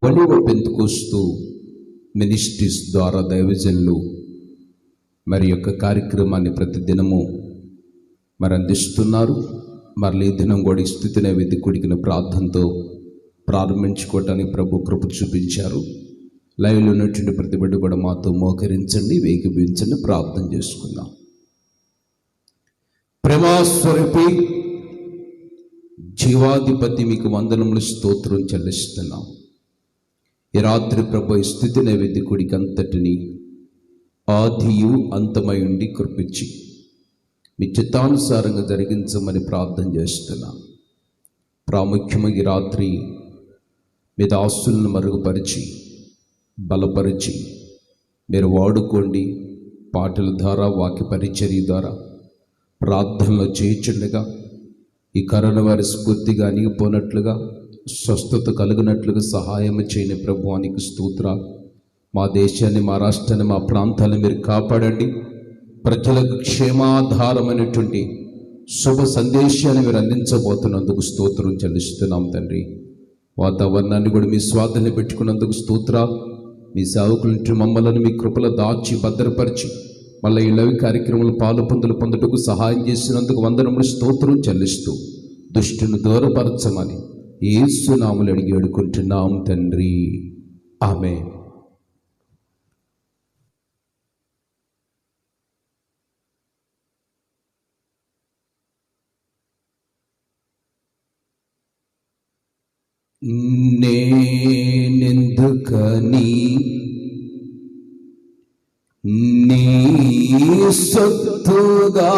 ఒలివ పెంతుకొస్తూ మినిస్ట్రీస్ ద్వారా దైవజనులు మరి యొక్క కార్యక్రమాన్ని ప్రతిదినము మరి అందిస్తున్నారు. మరలి ఈ దినం కూడా ఈ స్థితి నైవేద్య కూడికిన ప్రార్థనతో ప్రారంభించుకోవటానికి ప్రభు కృప చూపించారు. లైవ్లో ఉన్నటువంటి ప్రతి బిడ్డ కూడా మాతో మోకరించండి, వేగిపించండి, ప్రార్థన చేసుకుందాం. ప్రేమాస్వరూపి జీవాధిపతి మీకు వందనములు స్తోత్రం చెల్లిస్తున్నాం. ఈ రాత్రి ప్రభు ఈ స్థితి నైవేద్య కూడికి అంతటిని ఆదియు అంతమై ఉండి కృపించి మీ చిత్తానుసారంగా జరిగించమని ప్రార్థన చేస్తున్నాం. ప్రాముఖ్యంగా ఈ రాత్రి మీ దాసులను మరుగుపరిచి బలపరిచి మీరు వాడుకోండి. పాటల ద్వారా, వాక్య పరిచర్య ద్వారా, ప్రార్థనలో చేయించుండగా ఈ కరోనా వైరస్ పూర్తిగా అణిగిపోనట్లుగా, స్వస్థత కలిగినట్లుగా సహాయం చేయని ప్రభువానికి స్తోత్రాలు. మా దేశాన్ని, మా రాష్ట్రాన్ని, మా ప్రాంతాలను మీరు కాపాడండి. ప్రజలకు క్షేమాధారమైనటువంటి శుభ సందేశాన్ని మీరు అందించబోతున్నందుకు స్తోత్రం చెల్లిస్తున్నాం తండ్రి. వాతావరణాన్ని కూడా మీ స్వాధీనం పెట్టుకున్నందుకు స్తోత్రాలు. మీ సేవకులంటి మమ్మల్ని మీ కృపలో దాచి భద్రపరిచి మళ్ళీ ఈ లైవ్ కార్యక్రమాలు పాలు పొందుటకు సహాయం చేసినందుకు వందనములు స్తోత్రం చెల్లిస్తూ దుష్టుని దూరపరచమని యేసు నామములో అడిగి వేడుకుంటున్నాం తండ్రి, ఆమేన్. నేనెందుకని నీ సొత్తుగా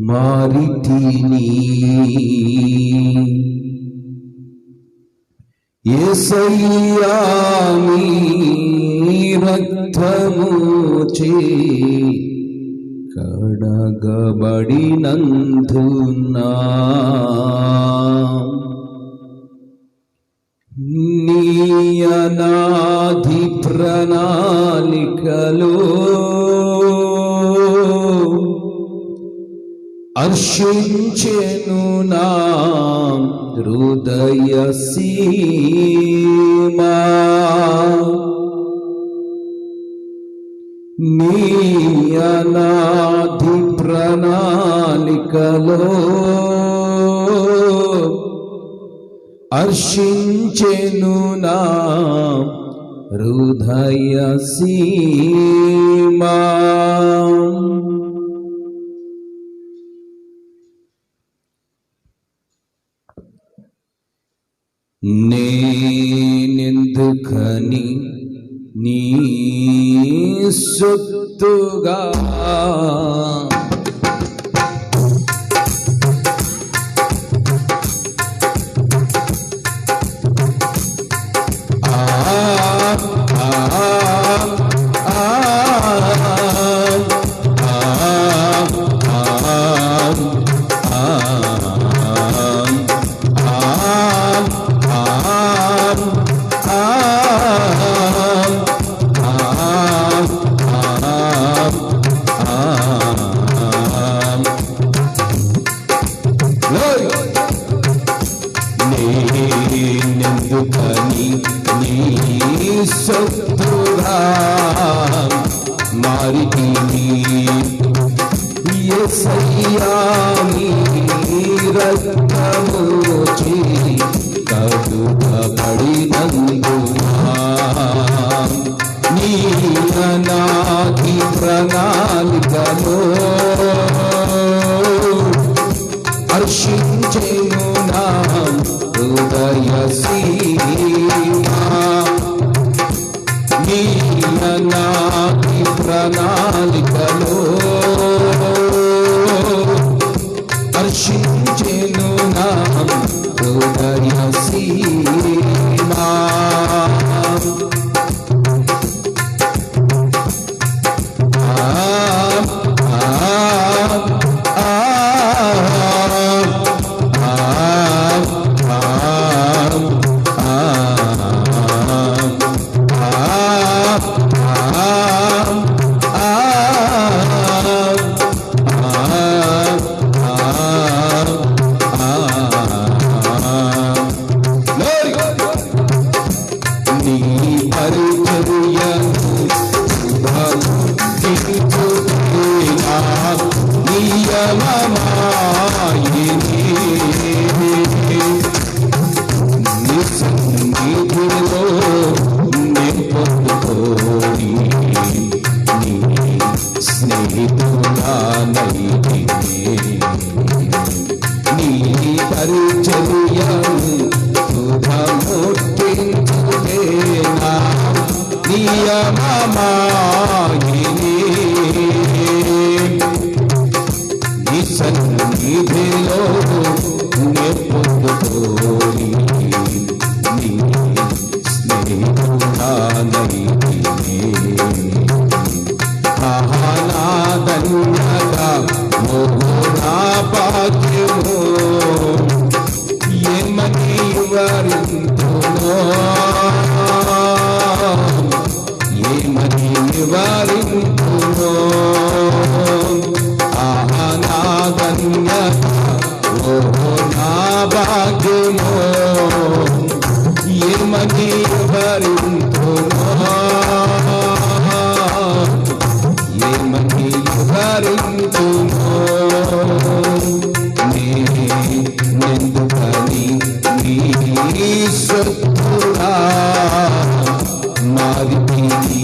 మారితిని, యేసయ్యా నీ రక్తము చే కడగబడినందునా నీ అనాది ప్రణాళికలో హర్షించెను నా హృదయ సీమా. నీ అనాది ప్రణాళికలో హర్షించెను నా హృదయ సీమా. నేనెందుకని నీ సొత్తుగా నేనెందుకని నీ సొత్తుగా మారితిని, యేసయ్యా నీ రక్తము చే కడుగబడినందునా నీ అనాది ప్రణాళికలో హర్షించెను నా హృదయ సీమా. నీ అనాది ప్రణాళికలో హర్షించెను నా హృదయ సీమా. వివరింతుమో ఏమని వివరింతుమో ఏమని వివరింతుమో నేనెందుకని నీ సొత్తుగా మారితిని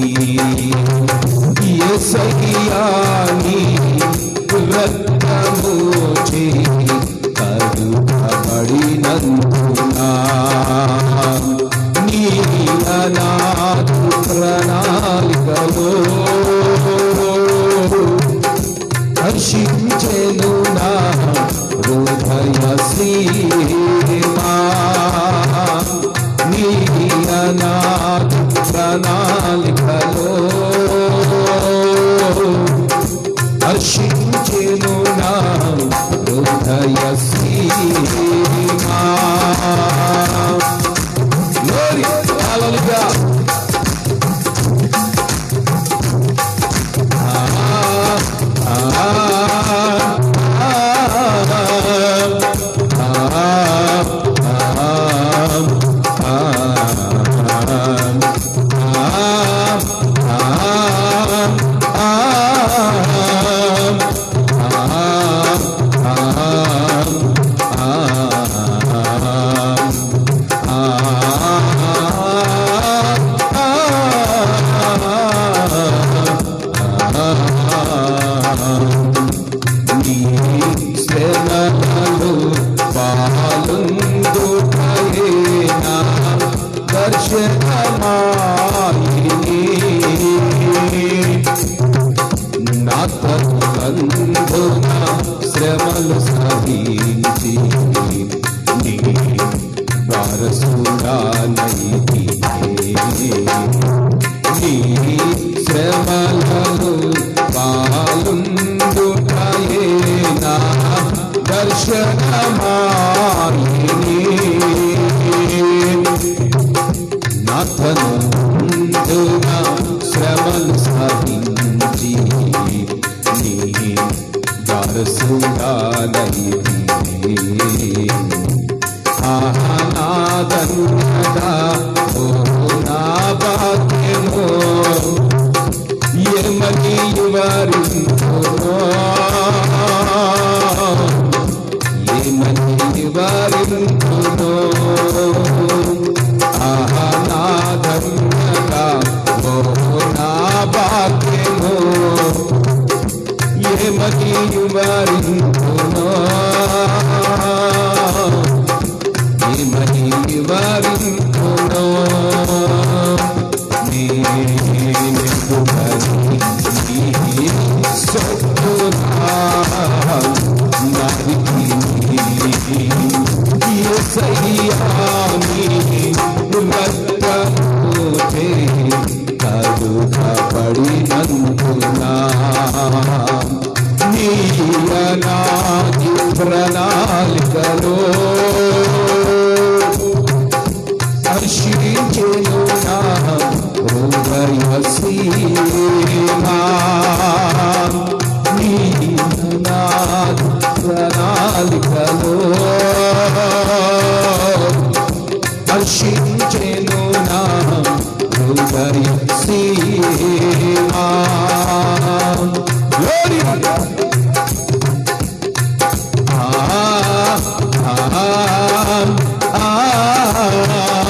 యేసయ్యా నీ రక్తము చే కడుగబడినందునా నీ అనాథ ప్రణాళికలో హర్షించెను నా హృదయ సీమా నీ అనాథ ప్రణాళికలో హర్షించెను నా హృదయ సీమా. Glory, hallelujah. శ్రమలు సహించి నీ వారసురాలైతినే నీ శ్రమలను పాలుందుటయే నా దర్శనమాయిని నాథను ముందుగా శ్రమలు సహించి నీ వారసురాలైతినే ఆనాదన్నదా ఓ నా భాగ్యమో ఏమని వివరింతుమో ఏమని వివరింతుమో ఆనాదన్నదా ఓ నా భాగ్యమో ఏమని వివరింతుమో ఏమని వివరింతుమో నేనెందుకని నీ సొత్తుగా మారితిని యేసయ్యా నీ రక్తము చే కడుగబడినందునా నీ అనాథ ప్రణాళికలో హర్షించెను నా హృదయ సీమా నీ అనాథ ప్రణాళికలో హర్షించెను నా హృదయ సీమా.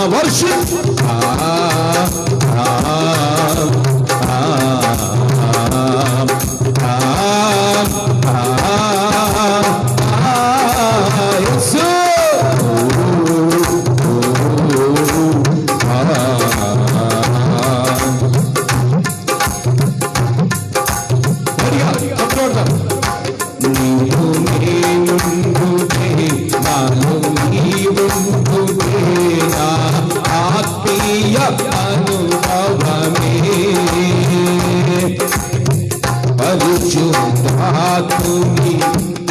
Worship. పరిశుద్ధాత్ముని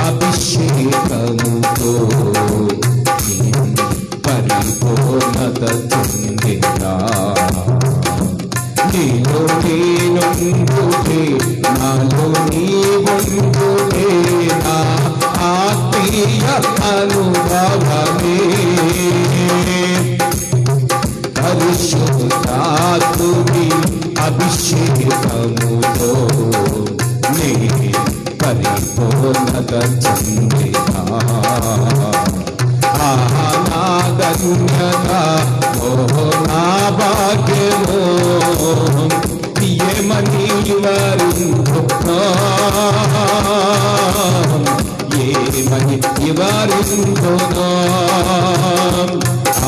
అభిషేకముతో పరిపూర్ణత చెందినా నీలో నేనుండుటే నాలో నీవుండుటే నా ఆత్మీయ అనుభవమే ధన్యత ఓ నా భాగ్యము ఏమని వివరించునా ఏమని వివరించునా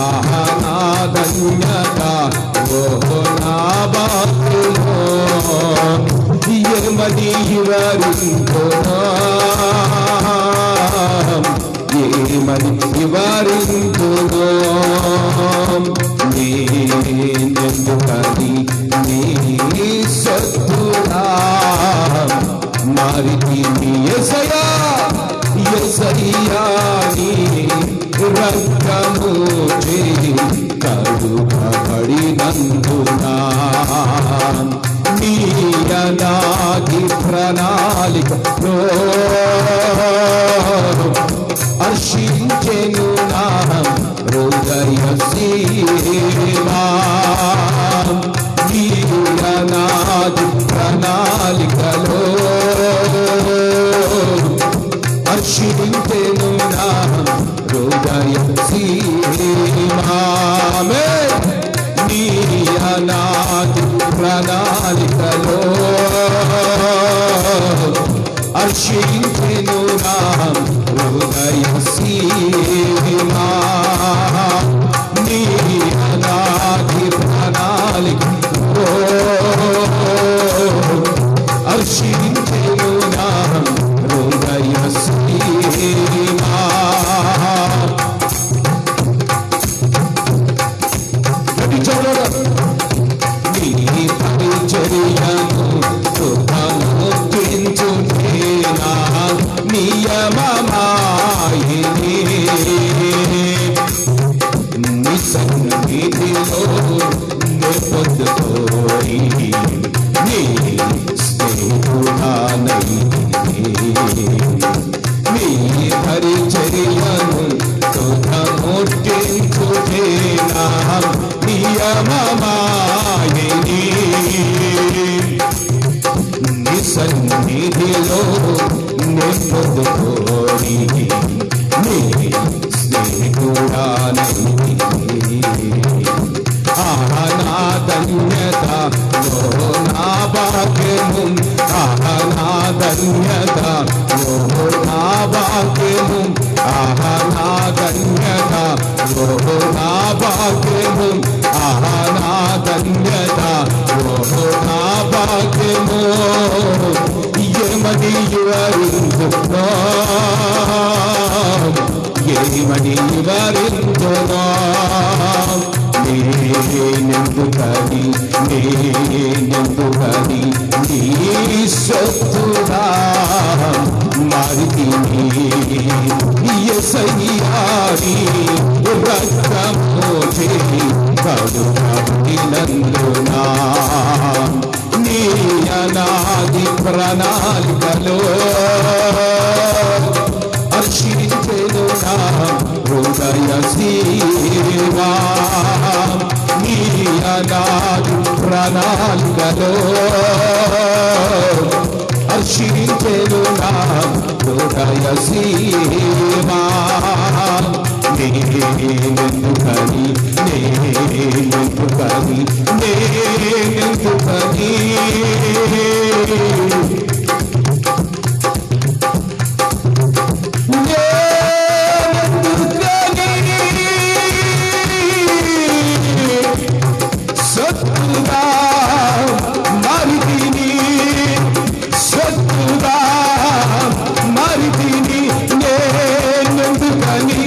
ఆహా నా ధన్యత ఓ నా భాగ్యము ఏమని వివరించునా ఏమని వివరించునా నేనెందుకని నీ సత్తులా మారితిని యేసయ్యా యేసయ్యా నీ రక్తము చే కడుగబడినందునా నీ అనాది ప్రణాళికలో హర్షించెను నా హృదయ సీమా నీ అనాది ప్రణాళికలో హర్షించెను నా హృదయ సీమా నీ అనాది ప్రణాళికలో హర్షించెను నా హృదయ సీమా నీ అనాది ప్రణాళికలో హర్షించెను నా హృదయ సీమా నీ పరిచర్యను కృపనుతించుటేనా నియమమాయిని నీ సన్నిధిలో పొందుకోయి నీ స్నేహితుడానై నీ పరిచర్యను కృపనుతించుటేనా నియమమాయిని నీ సన్నిధిలో పొందుకోని నీ స్నేహితుడానై ఆహా నా ధన్యత ఓ నా భాగ్యము ఆహా నా ధన్యత ఓ నా భాగ్యము ఆహా నా ధన్యత ఓ నా భాగ్యము ఆహా నా ధన్యత ఓ నా భాగ్యము ఏమని వివరించునా ఏమని వివరించునా నేనెందుకని నీ సత్తులా మారితిని యేసయ్యా నీ రక్తము చే కడుగబడినందునా నీ అనాది ప్రణాళికలో హర్షించెను నా హృదయ సీమా నీ అనాది ప్రణాళికలో హర్షించెను నా హృదయ సీమా నేనెందుకని సత్తుగా మారితిని నేనెందుకని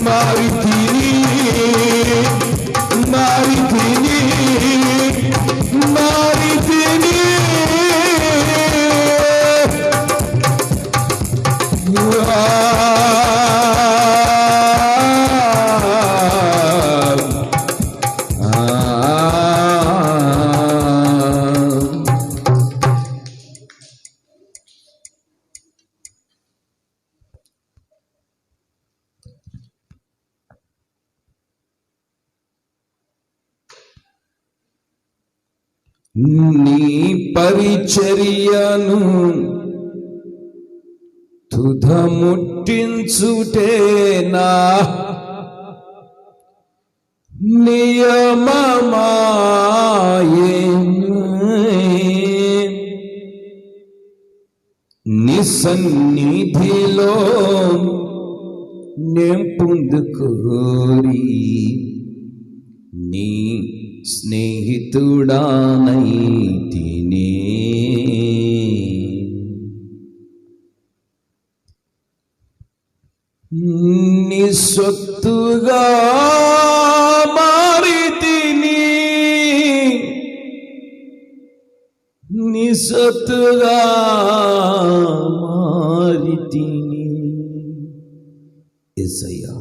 మారితిని మారితిని మారితిని నీ పరిచర్యను తుదముట్టించుటేనా నియమమాయే నీ సన్నిధిలో నేను పొందుకోరి నీ స్నేహితుడానైతినే నీ సొత్తుగా మారితిని నీ సొత్తుగా మారితిని. యేసయ్యా,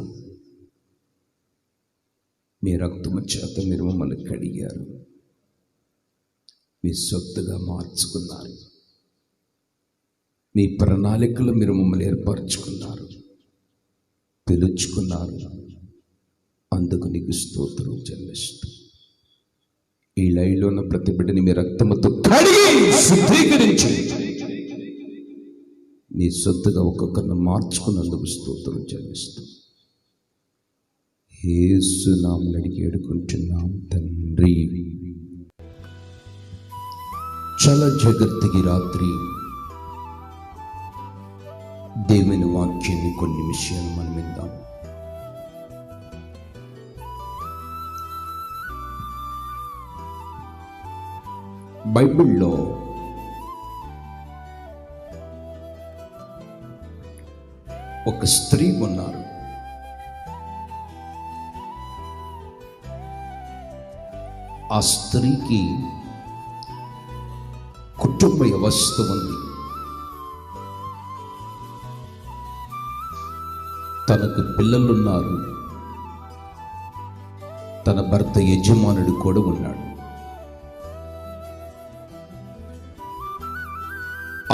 మీ రక్తము చేత మీరు మమ్మల్ని కడిగారు, మీ సొత్తుగా మార్చుకున్నారు, మీ ప్రణాళికలు మీరు మమ్మల్ని ఏర్పరచుకున్నారు, పిలుచుకున్నారు. అందుకు నీకు స్తోత్రం చెల్లిస్తూ ఈ లైవ్లో ఉన్న ప్రతి బిడ్డని మీ రక్తముతో కడిగి శుద్ధీకరించి మీ సొత్తుగా ఒక్కొక్కరిని మార్చుకున్నందుకు స్తోత్రం చెల్లిస్తూ యేసు నామమున అడిగి వేడుకుంటున్నాం తండ్రి. చాలా జాగ్రత్తగా రాత్రి దేవుని వాక్యాన్ని కొన్ని విషయాలు మనం విందాం. బైబిల్లో ఒక స్త్రీ ఉన్నారు. ఆ స్త్రీకి కుటుంబ వ్యవస్థ ఉంది. తనకు పిల్లలున్నారు, తన భర్త యజమానుడు కూడా ఉన్నాడు.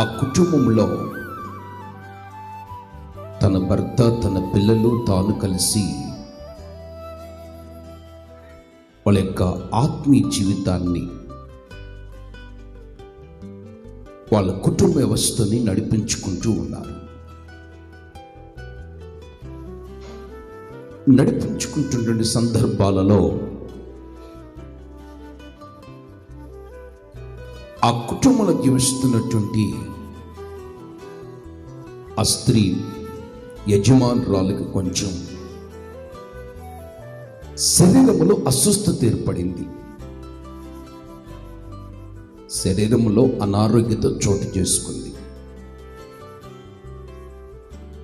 ఆ కుటుంబంలో తన భర్త, తన పిల్లలు, తాను కలిసి వాళ్ళ యొక్క ఆత్మీయ జీవితాన్ని, వాళ్ళ కుటుంబ వ్యవస్థని నడిపించుకుంటూ ఉన్నారు. నడిపించుకుంటున్న సందర్భాలలో ఆ కుటుంబంలో జీవిస్తున్నటువంటి ఆ స్త్రీ యజమానురాలికి కొంచెం శరీరములో అస్వస్థత ఏర్పడింది. శరీరములో అనారోగ్యత చోటు చేసుకుంది.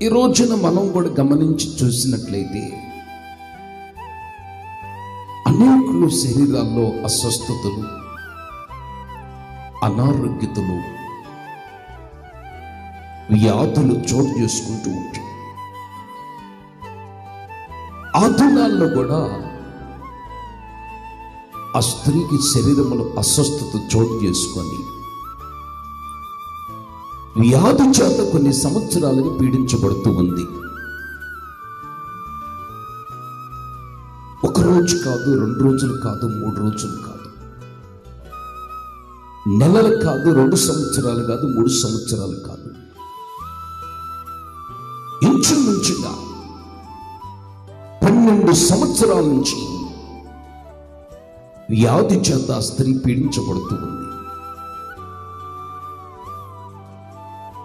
ఈ రోజున మనం కూడా గమనించి చూసినట్లయితే అనేకులు శరీరాల్లో అస్వస్థతలు, అనారోగ్యతలు, వ్యాధులు చోటు చేసుకుంటూ ఉంటాయి. ఆ దినాల్లో కూడా ఆ స్త్రీకి శరీరంలో అస్వస్థత చోటు చేసుకొని వ్యాధి చేత కొన్ని సంవత్సరాలుగా పీడించబడుతూ ఉంది. ఒక రోజు కాదు, 2 రోజులు కాదు, 3 రోజులు కాదు, నెలలు కాదు, 2 సంవత్సరాలు కాదు, 3 సంవత్సరాలు కాదు, ఇంచుమించుగా 12 సంవత్సరాల నుంచి వ్యాధి చేత ఆ స్త్రీ పీడించబడుతూ ఉంది.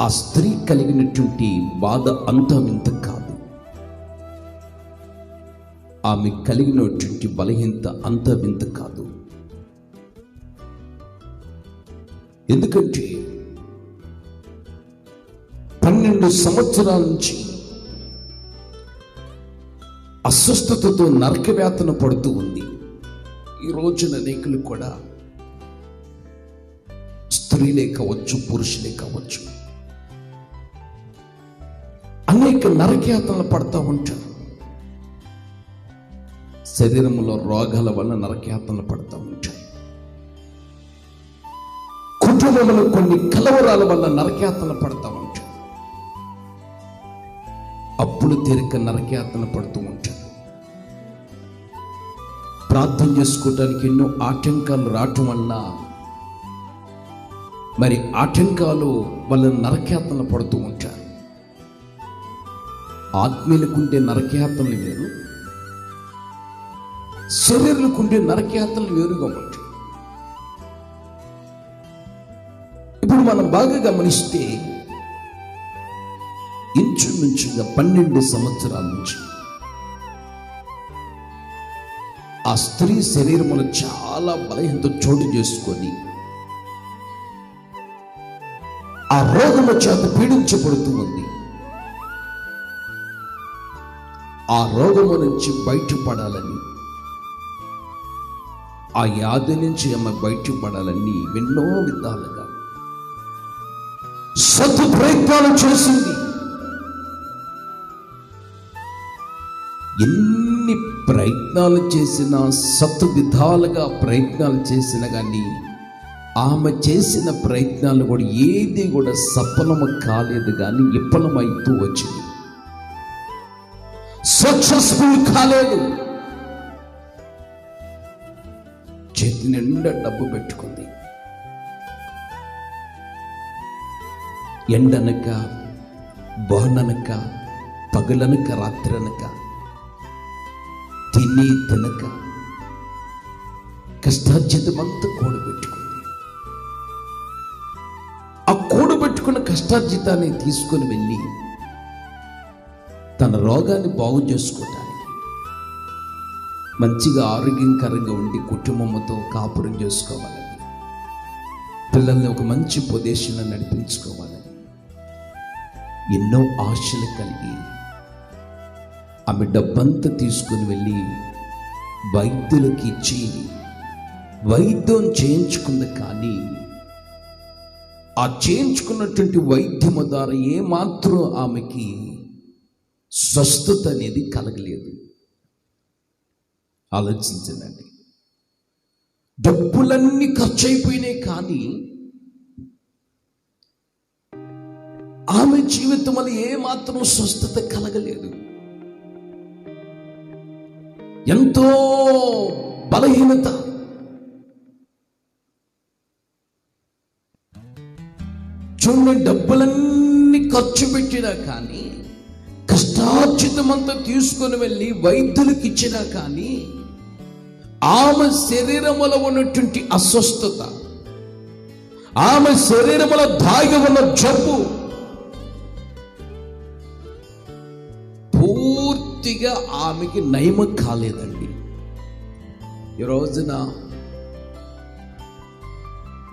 ఆ స్త్రీ కలిగినటువంటి బాధ అంతా ఇంత కాదు. ఆమె కలిగినటువంటి బలహీనత అంత వింత కాదు. ఎందుకంటే 12 సంవత్సరాల నుంచి అస్వస్థతతో నరకవేతన పడుతూ ఉంది. ఈ రోజున అనేకులు కూడా స్త్రీలే కావచ్చు, పురుషులే కావచ్చు, అనేక నరకయాతనలు పడతా ఉంటారు. శరీరంలో రోగాల వల్ల నరకయాతనలు పడతా ఉంటారు. కుటుంబంలో కొన్ని కలవరాల వల్ల నరకయాతన పడతా ఉంటారు. అప్పులు తీరిక నరకయాతన పడుతూ ఉంటారు. ప్రార్థన చేసుకోవడానికి ఎన్నో ఆటంకాలు రావటం వల్ల మరి ఆటంకాలు వల్ల నరకయాతన పడుతూ ఉంటారు. ఆత్మీయులకుంటే నరకయాతనలు వేరు, శరీరులకుంటే నరకయాతనలు వేరుగా ఉంటాయి. ఇప్పుడు మనం బాగా గమనిస్తే ఇంచుమించుగా 12 సంవత్సరాల నుంచి ఆ స్త్రీ శరీరములో చాలా బలహీనత చోటు చేసుకొని ఆ రోగము చేత పీడించబడుతూ ఉంది. ఆ రోగము నుంచి బయటపడాలని, ఆ వ్యాధి నుంచి ఆమె బయటపడాలని ఎన్నో విధాలుగా సతు ప్రయత్నాలు చేసింది. ఎన్ని ప్రయత్నాలు చేసినా, సతు విధాలుగా ప్రయత్నాలు చేసినా కానీ ఆమె చేసిన ప్రయత్నాలు కూడా ఏది కూడా సఫలము కాలేదు, కానీ విఫలమైతూ వచ్చింది, సక్సెస్ఫుల్ కాలేదు. చేతి నిండా డబ్బు పెట్టుకుంది. ఎండనక, వాననక, పగలనక, రాత్రనక, తిని తినక కష్టార్జితమంతా కూడబెట్టుకుంది. ఆ కూడబెట్టుకున్న కష్టార్జితాన్ని తీసుకొని వెళ్ళి తన రోగాన్ని బాగు చేసుకోవటానికి, మంచిగా ఆరోగ్యకరంగా ఉండి కుటుంబంతో కాపురం చేసుకోవాలని, పిల్లల్ని ఒక మంచి పొజిషన్లో నడిపించుకోవాలని ఎన్నో ఆశలు కలిగి ఆమె డబ్బంతా తీసుకుని వెళ్ళి వైద్యులకి ఇచ్చి వైద్యం చేయించుకుంది. కానీ ఆ చేయించుకున్నటువంటి వైద్యము ద్వారా ఏమాత్రం ఆమెకి స్వస్థత అనేది కలగలేదు. ఆలోచించండి, డబ్బులన్నీ ఖర్చు అయిపోయినాయి, కానీ ఆమె జీవితం వల్ల ఏమాత్రం స్వస్థత కలగలేదు. ఎంతో బలహీనత. చూడండి, డబ్బులన్నీ ఖర్చు పెట్టినా కానీ, కష్టార్జితమంతా తీసుకొని వెళ్ళి వైద్యులకు ఇచ్చినా కానీ ఆమె శరీరములో ఉన్నటువంటి అస్వస్థత, ఆమె శరీరములో దాగి ఉన్న జబ్బు పూర్తిగా ఆమెకి నయం కాలేదండి. ఈ రోజున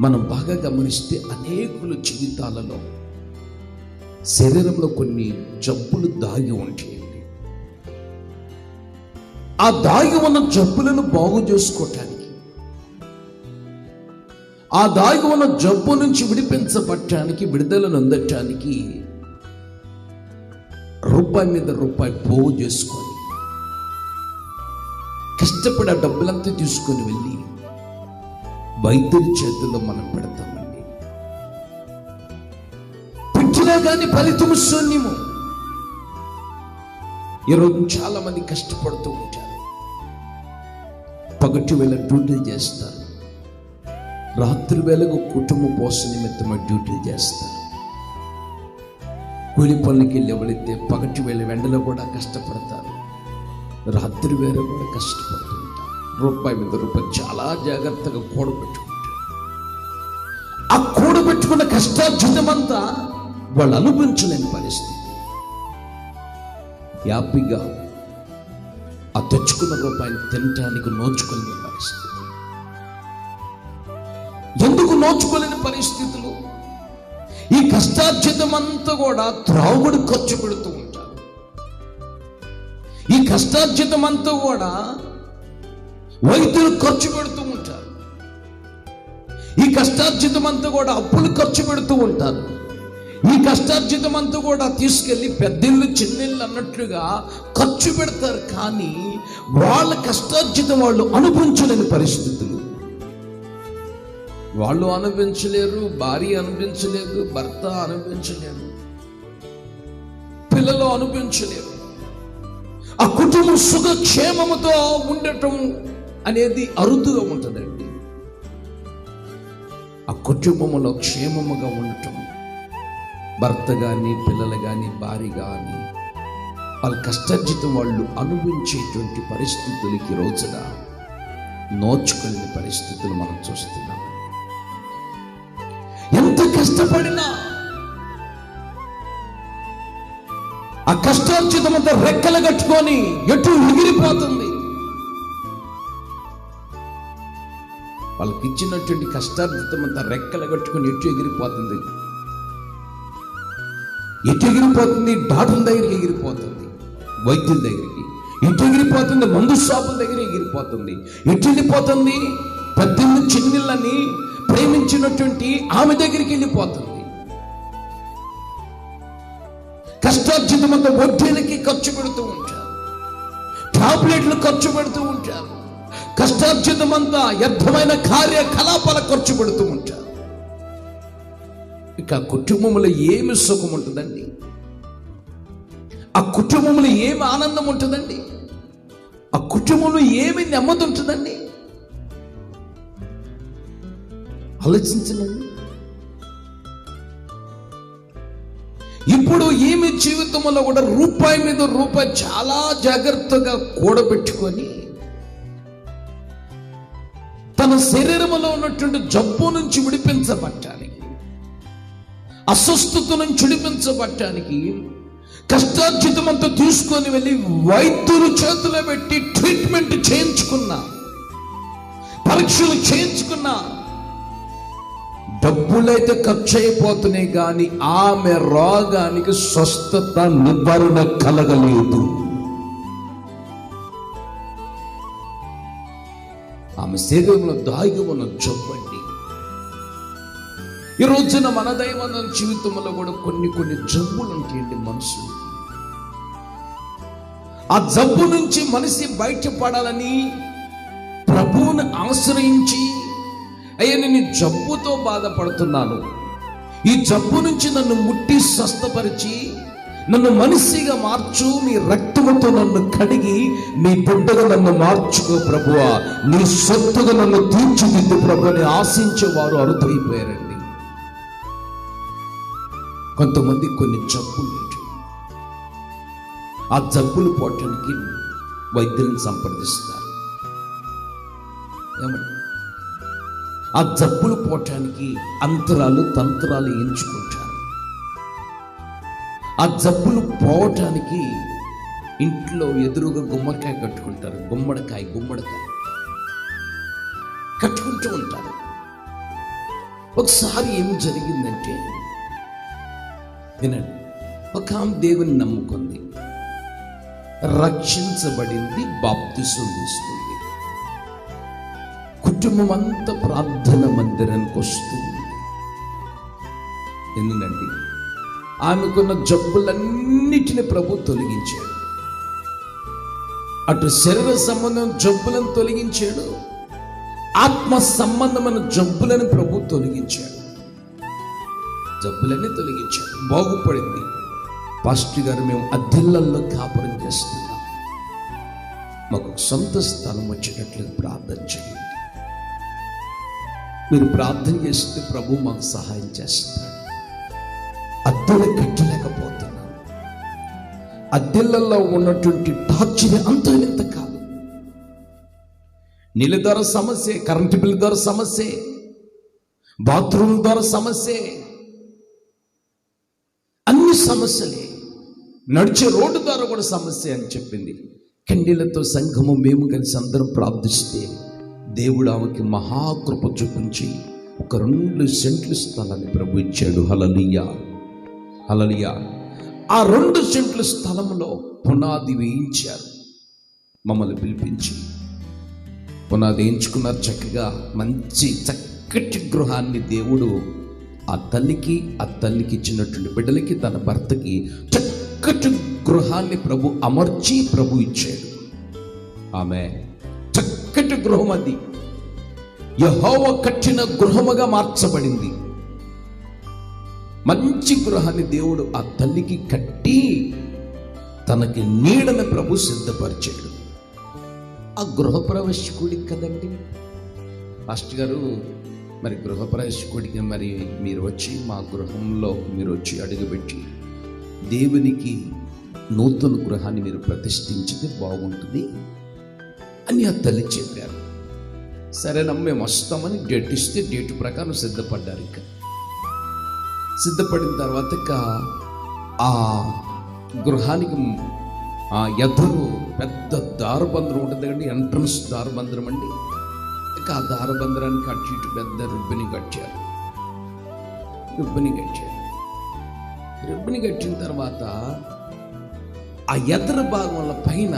మనం బాగా గమనిస్తే అనేకుల జీవితాలలో శరీరంలో కొన్ని జబ్బులు దాగి ఉంటాయండి. ఆ దాగి ఉన్న జబ్బులను బాగు చేసుకోవటానికి, ఆ దాగి ఉన్న జబ్బు నుంచి విడిపించబడటానికి, విడుదలను అందటానికి రూపాయి మీద రూపాయి పోగు చేసుకొని కష్టపడి ఆ డబ్బులంతా తీసుకొని వెళ్ళి వైద్యుడి చేతుల్లో మనం పెడతామండి. పెట్టినా కానీ ఫలితం శూన్యము. ఈరోజు చాలా మంది కష్టపడుతూ ఉంటారు. పగటి వేళ డ్యూటీలు చేస్తారు, రాత్రి వేళకు కుటుంబ పోషణ నిమిత్తమై డ్యూటీలు చేస్తారు. కూలి పనులకి వెళ్ళి ఎవరైతే పగటి వేళ వెండలో కూడా కష్టపడతారు, రాత్రి వేళ కూడా కష్టపడుతూ ఉంటారు. రూపాయి మీద రూపాయి చాలా జాగ్రత్తగా కూడబెట్టుకుంటారు. ఆ కూడబెట్టుకున్న కష్టార్జితమంతా వాళ్ళు అనుభవించలేని పరిస్థితి. హ్యాపీగా ఆ తెచ్చుకున్న రూపాయిని తినటానికి నోచుకోలేని పరిస్థితి. ఎందుకు నోచుకోలేని పరిస్థితులు? ఈ కష్టార్జితమంతా కూడా త్రాగుడు ఖర్చు పెడుతూ ఉంటారు. ఈ కష్టార్జితం అంతా కూడా వైద్యులు ఖర్చు పెడుతూ ఉంటారు. ఈ కష్టార్జితం అంతా కూడా అప్పులు ఖర్చు పెడుతూ ఉంటారు. ఈ కష్టార్జితం అంతా కూడా తీసుకెళ్ళి పెద్దిళ్ళు చిన్నిళ్ళు అన్నట్లుగా ఖర్చు పెడతారు. కానీ వాళ్ళ కష్టార్జితం వాళ్ళు అనుభవించలేని పరిస్థితులు. వాళ్ళు అనుభవించలేరు, భార్య అనుభవించలేదు, భర్త అనుభవించలేరు, పిల్లలు అనుభవించలేరు. ఆ కుటుంబం సుఖక్షేమముతో ఉండటం అనేది అరుదుగా ఉంటుందండి. ఆ కుటుంబంలో క్షేమముగా ఉండటం, భర్త కానీ పిల్లలు కానీ భార్య కానీ వాళ్ళ కష్టార్జితం వాళ్ళు అనుభవించేటువంటి పరిస్థితులకి రోజున నోచుకునే పరిస్థితులు మనం చూస్తున్నాం. ఎంత కష్టపడినా ఆ కష్టార్జితం అంతా రెక్కలు కట్టుకొని ఎటు ఎగిరిపోతుంది. వాళ్ళకి ఇచ్చినటువంటి కష్టార్జితం అంతా రెక్కలు కట్టుకొని ఎటు ఎగిరిపోతుంది. ఎటు ఎగిరిపోతుంది? డాక్టర్ దగ్గరికి ఎగిరిపోతుంది, వైద్యుల దగ్గరికి. ఎటు ఎగిరిపోతుంది? మందు షాపుల దగ్గర ఎగిరిపోతుంది. ఎటు వెళ్ళిపోతుంది? పెద్దిళ్ళు చిన్నిళ్ళని ప్రేమించినటువంటి ఆమె దగ్గరికి వెళ్ళిపోతుంది. కష్టార్జితం అంతా వడ్డీలకి ఖర్చు పెడుతూ ఉంటారు, టాబ్లెట్లు ఖర్చు పెడుతూ ఉంటారు. కష్టార్జితం అంతా వ్యర్థమైన కార్యకలాపాల ఖర్చు పెడుతూ ఉంటారు. ఇక కుటుంబంలో ఏమి సుఖం ఉంటుందండి? ఆ కుటుంబంలో ఏమి ఆనందం ఉంటుందండి? ఆ కుటుంబంలో ఏమి నెమ్మది ఉంటుందండి? ఆలోచించండి. ఇప్పుడు ఈమె జీవితంలో కూడా రూపాయి మీద రూపాయి చాలా జాగ్రత్తగా కూడబెట్టుకొని తన శరీరంలో ఉన్నటువంటి జబ్బు నుంచి విడిపించబట్టానికి, అస్వస్థత నుంచి విడిపించబట్టానికి కష్టార్జితం అంతా తీసుకొని వెళ్ళి వైద్యుల చేతిలో పెట్టి ట్రీట్మెంట్ చేయించుకున్నా, పరీక్షలు చేయించుకున్నా. డబ్బులైతే ఖర్చు అయిపోతున్నాయి కానీ ఆమె రోగానికి స్వస్థత నివారణ కలగలేదు. ఆమె శరీరంలో దాగి ఉన్న జబ్బండి. ఈ రోజున మన దైవంలో జీవితంలో కూడా కొన్ని జబ్బులు ఉంటాయండి మనుషులు. ఆ జబ్బు నుంచి మనిషి బయటపడాలని ప్రభువుని ఆశ్రయించి, అయ్యా నేను జబ్బుతో బాధపడుతున్నాను, ఈ జబ్బు నుంచి నన్ను ముట్టి స్వస్థపరిచి నన్ను మనిషిగా మార్చు, నీ రక్తముతో నన్ను కడిగి నీ బిడ్డగా నన్ను మార్చుకో ప్రభువా, నీ సొత్తుగా నన్ను తీర్చిదిద్దు ప్రభు అని ఆశించేవారు అరుదైపోయారండి. కొంతమంది కొన్ని జబ్బులు ఉంటాయి. ఆ జబ్బులు పోవటానికి వైద్యులను సంప్రదిస్తారు. ఏమండి? ఆ జబ్బులు పోవటానికి అంతరాలు తంత్రాలు ఎంచుకుంటారు. ఆ జబ్బులు పోవటానికి ఇంట్లో ఎదురుగా గుమ్మడికాయ కట్టుకుంటారు. గుమ్మడికాయ కట్టుకుంటూ ఉంటారు. ఒకసారి ఏం జరిగిందంటే, వినండి, ఒక ఆమె దేవుని నమ్ముకుంది, రక్షించబడింది, బాప్తిసం తీసుకుంది. కుటుంబం అంతా ప్రార్థన మందిరానికి వస్తుంది. ఎందుకండి ఆమెకున్న జబ్బులన్నిటిని ప్రభు తొలగించాడు. అటు శరీర సంబంధం జబ్బులను తొలగించాడు, ఆత్మ సంబంధమైన జబ్బులను ప్రభు తొలగించాడు. జబ్బులన్నీ తొలగించాడు, బాగుపడింది. పాస్టర్ గారు, మేము అద్దెళ్ళల్లో కాపురం చేస్తున్నాం, మాకు సొంత స్థలం వచ్చేటట్లు ప్రార్థన చేయండి. మీరు ప్రార్థన చేస్తే ప్రభు మాకు సహాయం చేస్తాడు. అద్దెలు కట్టలేకపోతున్నాం, అద్దెళ్ళల్లో ఉన్నటువంటి టార్చర్ అంతా ఇంత కాదు. నీళ్ళ ద్వారా సమస్య, కరెంటు బిల్లు ద్వారా సమస్య, బాత్రూమ్ ద్వారా సమస్య, అన్ని సమస్యలే. నడిచే రోడ్డు ద్వారా కూడా సమస్య అని చెప్పింది. కండీలతో సంఘము మేము కలిసి అందరం ప్రార్థిస్తే దేవుడు ఆమెకి మహాకృప చూపించి ఒక 2 సెంట్ల స్థలాన్ని ప్రభు ఇచ్చాడు. హల్లెలూయా, హల్లెలూయా. ఆ 2 సెంట్ల స్థలంలో పునాది వేయించారు. మమ్మల్ని పిలిపించి పునాది ఎంచుకున్నారు. చక్కగా మంచి చక్కటి గృహాన్ని దేవుడు ఆ తల్లికి ఇచ్చినటువంటి బిడ్డలకి, తన భర్తకి చక్కటి గృహాన్ని ప్రభు అమర్చి ప్రభు ఇచ్చాడు. ఆమె చక్కటి గృహం, అది యెహోవా కట్టిన గృహముగా మార్చబడింది. మంచి గృహాన్ని దేవుడు ఆ తల్లికి కట్టి తనకి నీడని ప్రభు సిద్ధపరిచాడు. ఆ గృహప్రవేశకుడికి కదండి పాస్టర్ గారు, మరి గృహప్రవేశకుడికి మరి మీరు వచ్చి మా గృహంలో మీరు వచ్చి అడుగుపెట్టి దేవునికి నూతన గృహాన్ని మీరు ప్రతిష్ఠించితే బాగుంటుంది అని ఆ తల్లి చెప్పారు. సరేనమ్మ మేము వస్తామని డేట్ ఇస్తే డేట్ ప్రకారం సిద్ధపడ్డారు. ఇక సిద్ధపడిన తర్వాత ఇక ఆ గృహానికి ఎదురు పెద్ద దారబంధరం ఉంటుంది కదండి, ఎంట్రన్స్ దారబంధరం అండి. ఇక ఆ దారబంధరానికి అటు ఇటు పెద్ద రిబ్బని కట్టారు. రిబ్బని కట్టిన తర్వాత ఆ ఎదురు భాగంలో పైన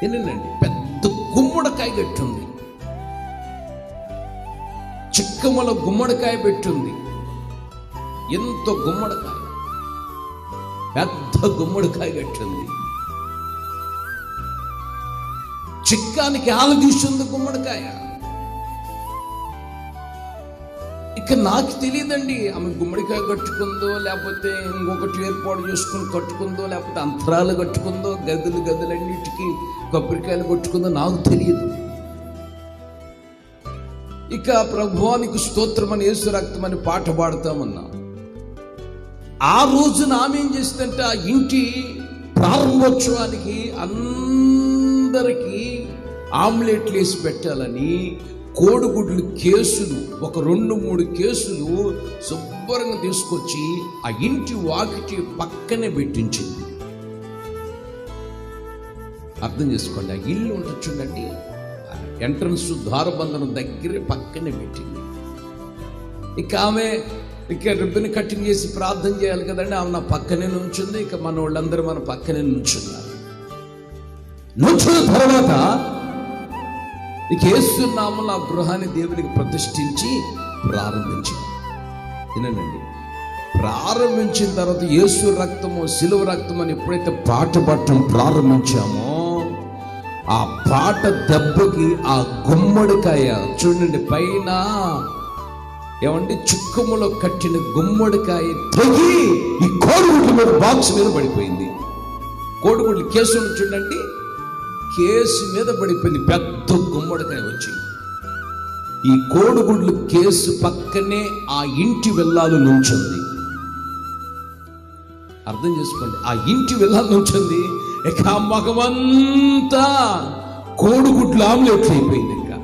ఏంటండి పెద్ద గుమ్మడికాయ కట్టుంది. చిక్కమల గుమ్మడికాయ పెట్టుంది. ఎంతో గుమ్మడికాయ, పెద్ద గుమ్మడికాయ కట్టింది. చిక్కానికి ఆలదీస్తుంది గుమ్మడికాయ. ఇక నాకు తెలియదండి ఆమె గుమ్మడికాయ కట్టుకుందో, లేకపోతే ఇంకొకటి ఏర్పాటు చేసుకుని కట్టుకుందో, లేకపోతే అంతరాలు కట్టుకుందో, గదులన్నిటికీ కొబ్బరికాయలు కొట్టుకుందో నాకు తెలియదు. ఇక ప్రభువానికి స్తోత్రమని, యేసు రక్తమని పాట పాడుతామన్నా. ఆ రోజున ఆమె ఏం చేసిందంటే ఆ ఇంటి ప్రారంభోత్సవానికి అందరికీ ఆమ్లెట్లు వేసి పెట్టాలని కోడిగుడ్లు కేసులు, ఒక 2-3 కేసులు శుభ్రంగా తీసుకొచ్చి ఆ ఇంటి వాకిటి పక్కనే పెట్టించింది. అర్థం చేసుకోండి, ఆ ఇల్లు ఉంటుంది చూడండి, ఎంట్రన్స్ ద్వారబంధనం దగ్గరే పక్కనే పెట్టింది. ఇక ఆమె రిబ్బన్ కటింగ్ చేసి ప్రార్థన చేయాలి కదండి, ఆమె నా పక్కనే నుంచుంది. ఇక మన వాళ్ళందరూ మన పక్కనే నుంచున్నారు. నుంచిన తర్వాత ఇక యేసు నామమున ఆ గృహాన్ని దేవునికి ప్రతిష్ఠించి ప్రారంభించాం. వినండి, ప్రారంభించిన తర్వాత యేసు రక్తము శిలువ రక్తం అని ఎప్పుడైతే పాట పాడటం ప్రారంభించామో, ఆ పాట దెబ్బకి ఆ గుమ్మడికాయ చూడండి పైన ఏమంటే చుక్కములో కట్టిన గుమ్మడికాయ తెగి ఈ కోడిగుడ్ల మీద బాక్స్ మీద పడిపోయింది. కోడిగుడ్లు కేసులు చూడండి, కేసు మీద పడిపోయింది పెద్ద గుమ్మడికాయ వచ్చి. ఈ కోడిగుడ్లు కేసు పక్కనే ఆ ఇంటి వెళ్ళాలు నుంచుంది. అర్థం చేసుకోండి, ఆ ఇంటి వెళ్ళాలు నుంచుంది. ఇక ఆ మగమంతా కోడిగుడ్లు ఆమ్లెట్లు అయిపోయింది. ఇంకా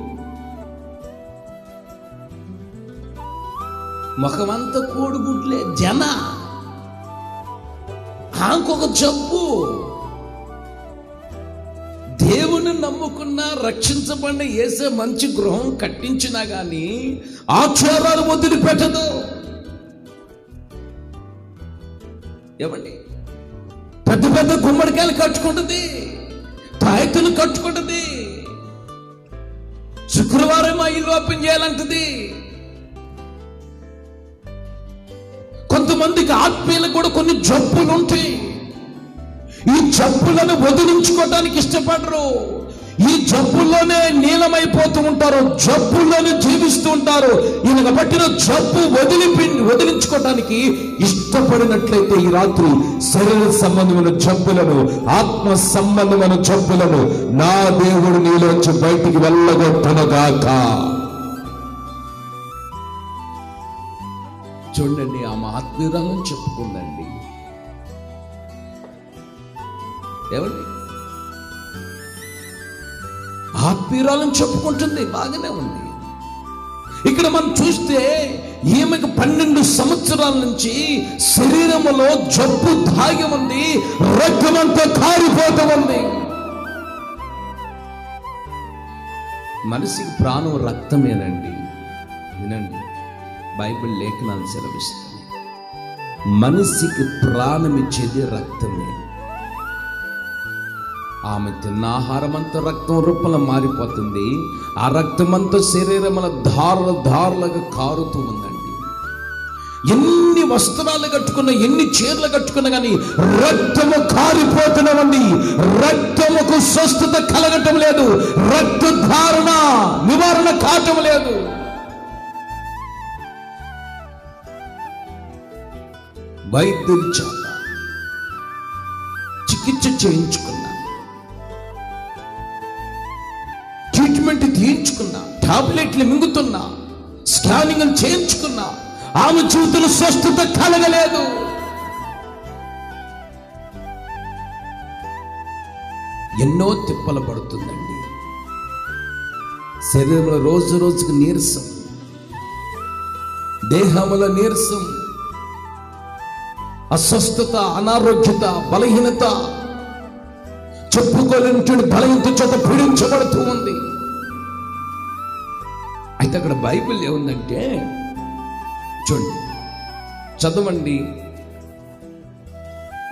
ముఖమంతా కోడిగుడ్లే. జన ఆంకొక జబ్బు. దేవుని నమ్ముకున్న రక్షించబడిన యేసే మంచి గృహం కట్టించినా గానీ ఆచారాలు వదిలిపెట్టదు. ఏమండి, పెద్ద పెద్ద గుమ్మడికాయలు కట్టుకుంటుంది, తాయెత్తులు కట్టుకుంటుంది, శుక్రవారం ఆ ఇల్లు ఓపెన్ చేయాలంటది. కొంతమందికి ఆత్మీయులకు కూడా కొన్ని జబ్బులు ఉంటాయి. ఈ జబ్బులను వదిలించుకోవడానికి ఇష్టపడరు. ఈ జబ్బుల్లోనే నీలమైపోతూ ఉంటారు, జబ్బుల్లోనే జీవిస్తూ ఉంటారు. ఈయనకు పట్టిన జబ్బు వదిలించుకోవడానికి ఇష్టపడినట్లయితే ఈ రాత్రి శరీర సంబంధమైన జబ్బులను, ఆత్మ సంబంధమైన జబ్బులను నా దేవుడు నీలోంచి బయటికి వెళ్ళగొట్టనుగాక. చూడండి, ఆమె ఆత్మీయురాలని చెప్పుకుందండి. ఏమండి, ఆత్మీయురాలని చెప్పుకుంటుంది, బాగానే ఉంది. ఇక్కడ మనం చూస్తే ఈమెకు 12 సంవత్సరాల నుంచి శరీరములో జబ్బు దాగి ఉంది, రక్తమంతా కారిపోతూ ఉంది. మనిషికి ప్రాణం రక్తమేనండి. వినండి, బైబిల్ లేఖనాలు సెలవిస్తుంది, మనిషికి ప్రాణం ఇచ్చేది రక్తమే. ఆమె తిన్న ఆహారం అంతా రక్తం రూపంలో మారిపోతుంది. ఆ రక్తం అంతా శరీరముల ధారలు ధారలుగా కారుతూ ఉందండి. ఎన్ని వస్త్రాలు కట్టుకున్నా, ఎన్ని చీరలు కట్టుకున్నా కానీ రక్తము కారిపోతున్నామండి. రక్తముకు స్వస్థత కలగటం లేదు, రక్త ధారణ నివారణ కావటం లేదు. వైద్యుల చేత చికిత్స చేయించుకున్నా, ట్రీట్మెంట్ తీయించుకున్నా, టాబ్లెట్లు మింగుతున్నా, స్కానింగ్ చేయించుకున్నా, ఆమె జీవితంలో స్వస్థత కలగలేదు. ఎన్నో తిప్పలు పడుతుందండి. శరీరంలో రోజు రోజుకు నీరసం, దేహంలో నీరసం, అస్వస్థత, అనారోగ్యత, బలహీనత, చెప్పుకోలేని బలహీనత చేత పీడించబడుతూ ఉంది. అయితే అక్కడ బైబిల్ ఏముందంటే చూడండి, చదవండి.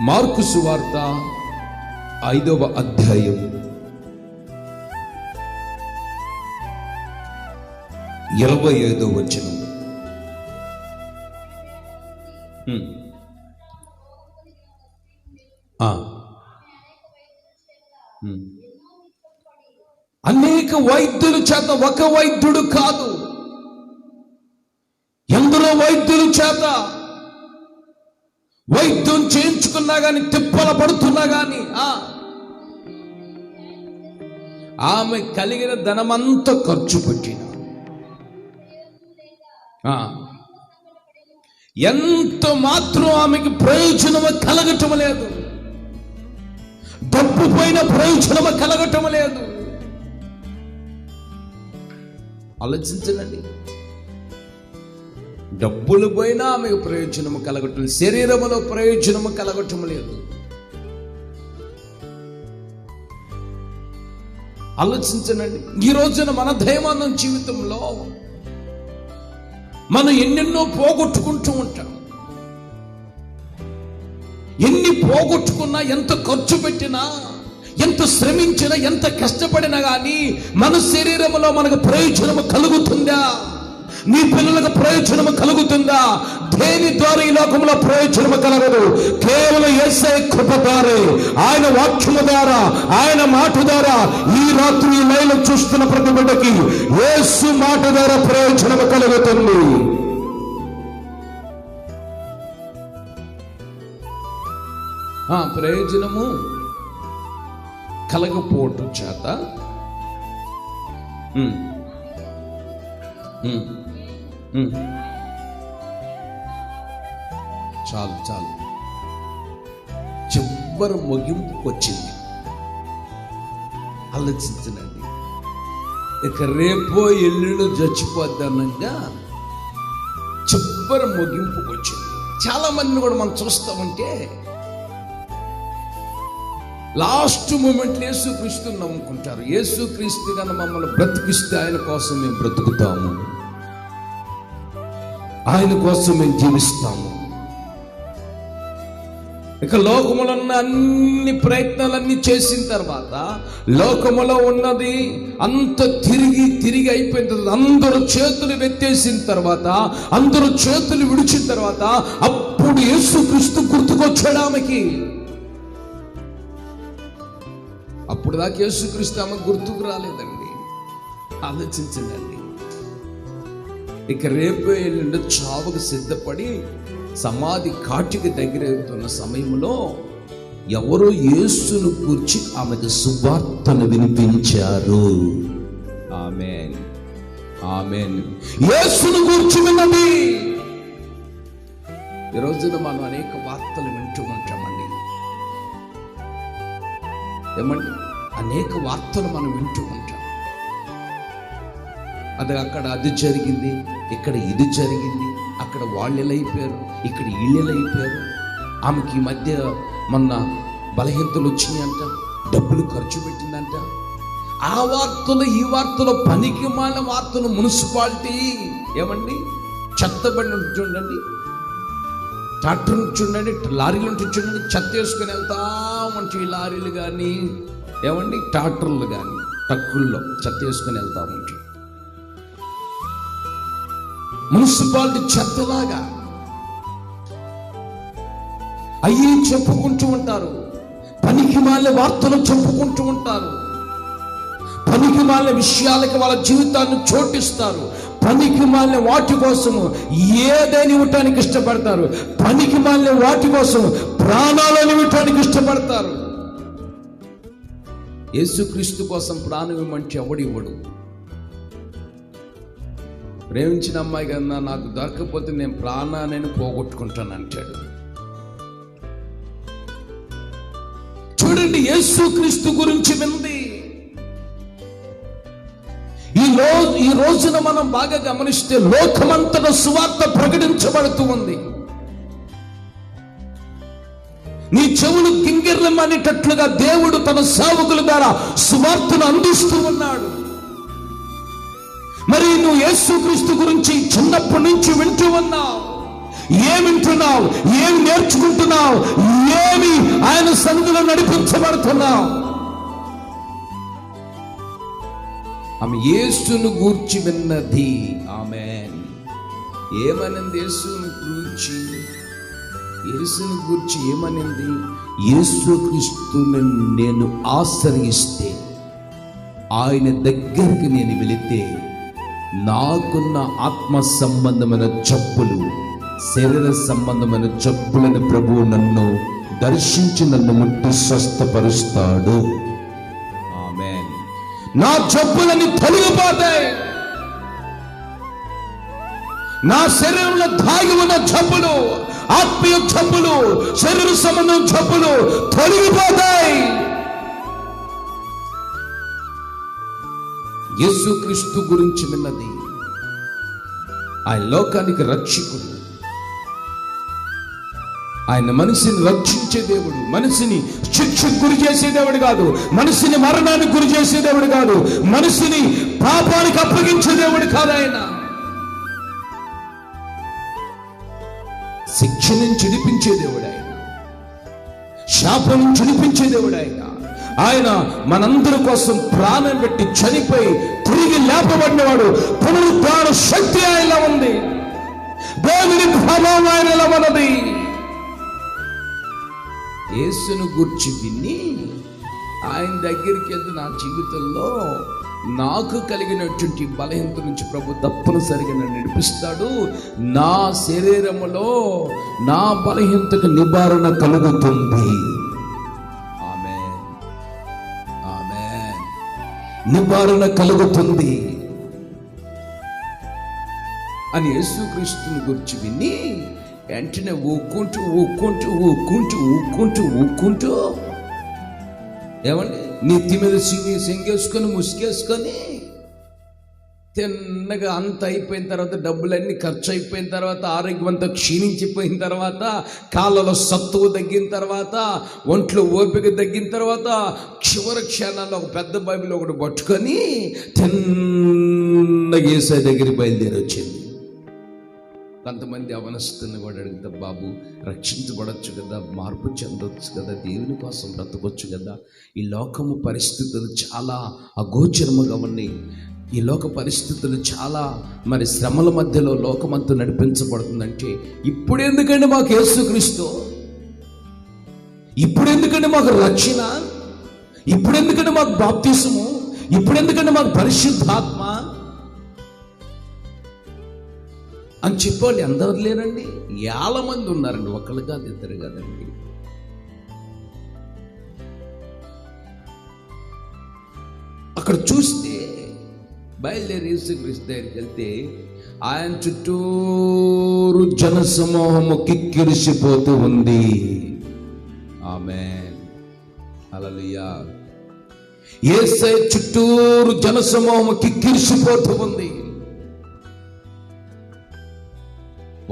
మార్కు సువార్త 5వ అధ్యాయం 25వ వచనం. అనేక వైద్యుల చేత, ఒక వైద్యుడు కాదు, ఎందరో వైద్యుల చేత వైద్యం చేయించుకున్నా గాని, తిప్పల పడుతున్నా గాని ఆమె కలిగిన ధనమంతా ఖర్చు పెట్టిన, ఎంత మాత్రం ఆమెకి ప్రయోజనము కలగటం లేదు. డబ్బు పైన ప్రయోజనము కలగటం లేదు. ఆలోచించండి, డబ్బులు పోయినా ఆమెకు ప్రయోజనము కలగటం, శరీరములో ప్రయోజనము కలగటం లేదు. ఆలోచించండి, ఈ రోజున మన దైవానంద జీవితంలో మనం ఎన్నెన్నో పోగొట్టుకుంటూ ఉంటాం. ఎన్ని పోగొట్టుకున్నా, ఎంత ఖర్చు పెట్టినా, ఎంత శ్రమించినా, ఎంత కష్టపడినా కానీ మన శరీరంలో మనకు ప్రయోజనము కలుగుతుందా? నీ పిల్లలకు ప్రయోజనము కలుగుతుందా? దేని ద్వారా ఈ లోకంలో ప్రయోజనము కలగదు. కేవలం యేసయ్య కృప ద్వారా, ఆయన వాక్యము ద్వారా, ఆయన మాట ద్వారా ఈ రాత్రి ఈ లైవ్లో చూస్తున్న ప్రతి బిడ్డకి యేసు మాట ద్వారా ప్రయోజనము కలుగుతుంది. ప్రయోజనము కలగపోవటం చేత చాలు చాలు చివరి ముగింపుకు వచ్చింది. ఆలోచించనండి, ఇక రేపో ఎల్లుండో చచ్చిపోద్దనంగా చివరి ముగింపుకు వచ్చింది. చాలా మందిని కూడా మనం చూస్తామంటే లాస్ట్ మూమెంట్లో యేసుక్రీస్తుని నమ్ముకుంటారు. యేసుక్రీస్తు కన్నా మమ్మల్ని బ్రతికిస్తే ఆయన కోసం మేము బ్రతుకుతాము, ఆయన కోసం మేము జీవిస్తాము. ఇక లోకములో ఉన్న అన్ని ప్రయత్నాలన్నీ చేసిన తర్వాత, లోకములో ఉన్నది అంత తిరిగి తిరిగి అయిపోయిన తర్వాత, అందరూ చేతులు వెత్తేసిన తర్వాత, అందరూ చేతులు విడిచిన తర్వాత, అప్పుడు యేసుక్రీస్తు గుర్తుకొచ్చాడు ఆమెకి. అప్పుడు దాకా యేసుక్రీస్తు ఆమె గుర్తుకు రాలేదండి. ఆలోచించండి, ఇక రేపు ఎల్లుండి చావుకు సిద్ధపడి సమాధి కాటికి దగ్గరవుతున్న సమయంలో ఎవరో యేసును కూర్చి ఆమెకు సువార్తను వినిపించారు. ఆమేన్, ఆమేన్. యేసును కూర్చి విన్నది. ఈ రోజున మనం అనేక వార్తలు వింటూ ఉంటామండి. ఏమండి, అనేక వార్తలు మనం వింటూ ఉంటాం. అది అక్కడ అది జరిగింది, ఇక్కడ ఇది జరిగింది, అక్కడ వాళ్ళు ఎలా అయిపోయారు, ఇక్కడ వీళ్ళు ఎలా అయిపోయారు, ఆమెకి ఈ మధ్య మొన్న బలహీనతలు వచ్చినాయంట, డబ్బులు ఖర్చు పెట్టిందంట. ఆ వార్తలు ఈ వార్తలు, పనికి మాలిన వార్తలు. మున్సిపాలిటీ ఏమండి, చెత్తబండి ఉంటుంది చూడండి, ట్రాక్టర్ చూడండి, లారీలు ఉంటుంది చూడండి, చెత్త వేసుకొని వెళ్తా ఉంటాయి. ఈ లారీలు కానీ ఏమండి ట్రాక్టర్లు కానీ ట్రక్కుల్లో చెత్త వేసుకొని వెళ్తా ఉంటారు. మున్సిపాలిటీ చెత్తలాగా అయ్యి చెప్పుకుంటూ ఉంటారు. పనికి మాలిన వార్తలు చెప్పుకుంటూ ఉంటారు. పనికి మాలిన విషయాలకి వాళ్ళ జీవితాన్ని చోటిస్తారు. పనికి మాలిన వాటి కోసము ఏదైనా ఇవ్వటానికి ఇష్టపడతారు. పనికి మాలిన వాటి కోసం ప్రాణాలను ఇవ్వటానికి ఇష్టపడతారు. యేసుక్రీస్తు కోసం ప్రాణం ఇవ్వమంటే ఎవడు ఇవ్వడు. ప్రేమించిన అమ్మాయి కన్నా నాకు దొరకకపోతే నేను ప్రాణాన్ని పోగొట్టుకుంటాను అంటాడు. చూడండి, యేసుక్రీస్తు గురించి వింది. ఈ రోజున మనం బాగా గమనిస్తే లోకమంతటా సువార్త ప్రకటించబడుతూ ఉంది. నీ చెవులు గింగిర్లమనేటట్లుగా దేవుడు తన సేవకుల ద్వారా సువార్తను అందిస్తూ ఉన్నాడు. మరి నువ్వు యేసుక్రీస్తు గురించి చిన్నప్పటి నుంచి వింటూ ఉన్నావు. ఏమి వింటున్నావు? ఏమి నేర్చుకుంటున్నావు? ఏమి ఆయన సన్నిధిలో నడిపించబడుతున్నావు? ఆమె యేసును గూర్చి విన్నది. ఆమేన్. ఏమనింది? యేసును గూర్చి ఏమనింది? యేసుక్రీస్తుని నేను ఆశ్రయిస్తే, ఆయన దగ్గరికి నేను వెళితే నాకున్న ఆత్మ సంబంధమైన జబ్బులు, శరీర సంబంధమైన జబ్బులను ప్రభువు నన్ను దర్శించి నన్ను ముట్టి స్వస్థపరుస్తాడు. ఆమేన్. నా జబ్బులని తొలగిపోతాయి. నా శరీరంలో దాగి ఉన్న జబ్బులు, ఆత్మీయ జబ్బులు, శరీర సంబంధం జబ్బులు తొలగిపోతాయి. యేసుక్రీస్తు గురించి విన్నది. ఆయన లోకానికి రక్షకుడు. ఆయన మనిషిని రక్షించే దేవుడు. మనిషిని శిక్షకు గురి చేసే దేవుడు కాదు. మనిషిని మరణానికి గురి చేసే దేవుడు కాదు. మనిషిని పాపానికి అప్పగించే దేవుడు కాదు. ఆయన శిక్ష నుంచి విడిపించే దేవుడు. ఆయన శాపం నుంచి విడిపించే దేవుడు. ఆయన మనందరి కోసం ప్రాణం పెట్టి చనిపోయి తిరిగి లేపబడినవాడు. పునరుద్ధాన శక్తి ఆయనలో ఉంది. దేవుని ప్రభావం ఆయనలో ఉన్నది. యేసును గూర్చి విని ఆయన దగ్గరికి వెళ్తే నా జీవితంలో నాకు కలిగినటువంటి బలహీనత నుంచి ప్రభు తప్పనిసరిగా నన్ను నడిపిస్తాడు. నా శరీరములో నా బలహీనతకు నివారణ కలుగుతుంది. ఆమేన్, ఆమేన్. నివారణ కలుగుతుంది అని యేసుక్రీస్తుని గురించి విని వెంటనే ఊక్కుంటూ ఏమండి నెత్తి మీద సింగేసుకొని ముసుగేసుకొని తిన్నగా అంత అయిపోయిన తర్వాత, డబ్బులన్నీ ఖర్చు అయిపోయిన తర్వాత, ఆరోగ్యం అంతా క్షీణించిపోయిన తర్వాత, కాళ్ళలో సత్తువు తగ్గిన తర్వాత, ఒంట్లో ఓపిక తగ్గిన తర్వాత, చివరి క్షణాల్లో ఒక పెద్ద బైబిల్ ఒకటి పట్టుకొని తిన్నగా యేసయ్య దగ్గర బయలుదేరి వచ్చింది. కొంతమంది అవనస్తుని కూడా అడుగుతా, బాబు రక్షించబడచ్చు కదా, మార్పు చెందొచ్చు కదా, దేవుని కోసం బ్రతకొచ్చు కదా, ఈ లోకము పరిస్థితులు చాలా అగోచరముగా ఉన్నాయి, ఈ లోక పరిస్థితులు చాలా మరి శ్రమల మధ్యలో లోకమంతా నడిపించబడుతుందంటే, ఇప్పుడు ఎందుకండి మాకు యేసుక్రీస్తు? ఇప్పుడు ఎందుకండి మాకు రక్షణ? ఇప్పుడు ఎందుకండి మాకు బాప్తిసము? ఇప్పుడు ఎందుకండి మాకు పరిశుద్ధాత్మ అని చెప్పేవాళ్ళు ఎందరు లేరండి? వేల మంది ఉన్నారండి. ఒకళ్ళు కాదు, ఇద్దరు కాదండి. అక్కడ చూస్తే బయలుదేరి యేసుక్రీస్తు దగ్గరికి వెళ్తే ఆయన చుట్టూరు జనసమూహము కిక్కిరిసిపోతూ ఉంది. ఆమేన్, హల్లెలూయా. యేసయ్య చుట్టూరు జనసమూహము కిక్కిరిసిపోతూ ఉంది.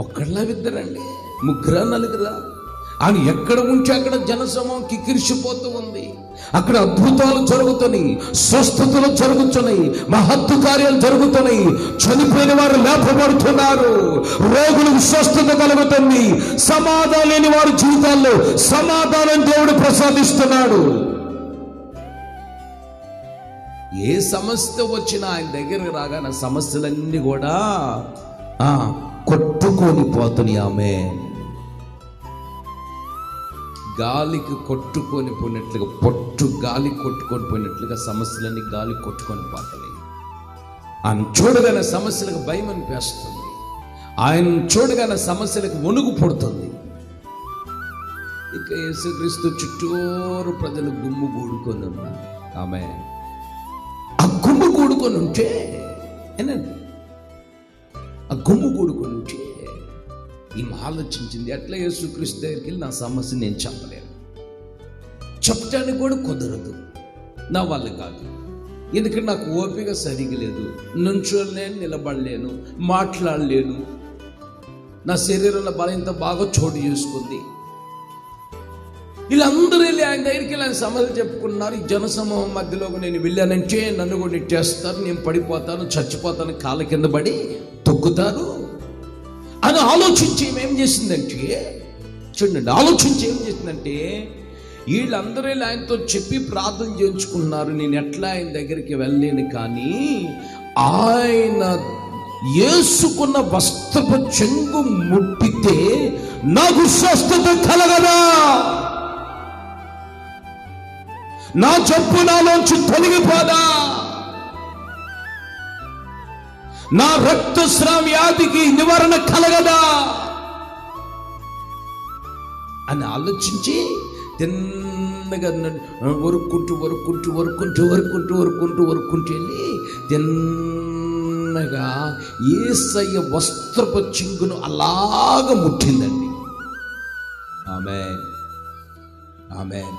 ఒక్కళ్ళ ఇద్దరండి, ముగ్గురా నలుగురా? ఆయన ఎక్కడ ఉంటే అక్కడ జనసమూహం కిక్కిరిసిపోతూ ఉంది. అక్కడ అద్భుతాలు జరుగుతున్నాయి, స్వస్థతలు జరుగుతున్నాయి, మహత్తు కార్యాలు జరుగుతున్నాయి. చనిపోయిన వారు లేపబడుతున్నారు, రోగులకు స్వస్థత కలుగుతుంది, సమాధానం లేని వారి జీవితాల్లో సమాధానం దేవుడు ప్రసాదిస్తున్నాడు. ఏ సమస్య వచ్చినా ఆయన దగ్గరకు రాగానే సమస్యలన్నీ కూడా కొట్టుకొని పోతున్నాయి. ఆమె గాలికి కొట్టుకొని పోయినట్లుగా, గాలి కొట్టుకొని పోయినట్లుగా సమస్యలన్నీ గాలి కొట్టుకొని పోతున్నాయి. ఆయన చూడగానే సమస్యలకు భయం అనిపిస్తుంది. ఆయన చూడగానే సమస్యలకు వణుకు పుడుతుంది. ఇక యేసుక్రీస్తు చుట్టూరు ప్రజలు గుమ్ము గూడుకొని ఉన్నారు. ఆమె ఆ గుమ్ము గూడుకొని ఉంటే ఏనండి, ఆ గుమ్ము గూడుకొని ఉంటే ఈమె ఆలోచించింది, ఎట్లా యేసుక్రీస్తు దగ్గరికి వెళ్ళి నా సమస్య నేను చెప్పలేను, చెప్పడానికి కూడా కుదరదు, నా వల్ల కాదు. ఎందుకంటే నాకు ఓపిక సరిగా లేదు, నుంచోలేను, నిలబడలేను, మాట్లాడలేను, నా శరీరంలో బలంతో బాగా చోటు చేసుకుంది. వీళ్ళందరూ వెళ్ళి ఆయన దగ్గరికి వెళ్ళి ఆయన సమస్యలు చెప్పుకున్నారు. ఈ జనసమూహం మధ్యలోకి నేను వెళ్ళానంటే నన్ను కూడా నెట్టేస్తారు, నేను పడిపోతాను, చచ్చిపోతాను, కాళ్ళ కింద పడి తొక్కుతారు అని ఆలోచించి ఏం చేసిందంటే, చూడండి, ఆలోచించి ఏం చేసిందంటే, వీళ్ళందరూ వెళ్ళి ఆయనతో చెప్పి ప్రార్థన చేయించుకున్నారు, నేను ఎట్లా ఆయన దగ్గరికి వెళ్ళలేను, కానీ ఆయన యేసుకున్న వస్త్రపు చెంగు ముట్టితే నాకు స్వస్థత కలగదా, నా జబ్బు నాలోంచి తొలగిపోదా, నా రక్తస్రావ వ్యాధికి నివారణ కలగదా అని ఆలోచించి తిన్నగా వరుక్కుంటూ వెళ్ళి తిన్నగా యేసయ్య వస్త్రపు చెంగును అలాగ ముట్టిందండి. ఆమేన్, ఆమేన్.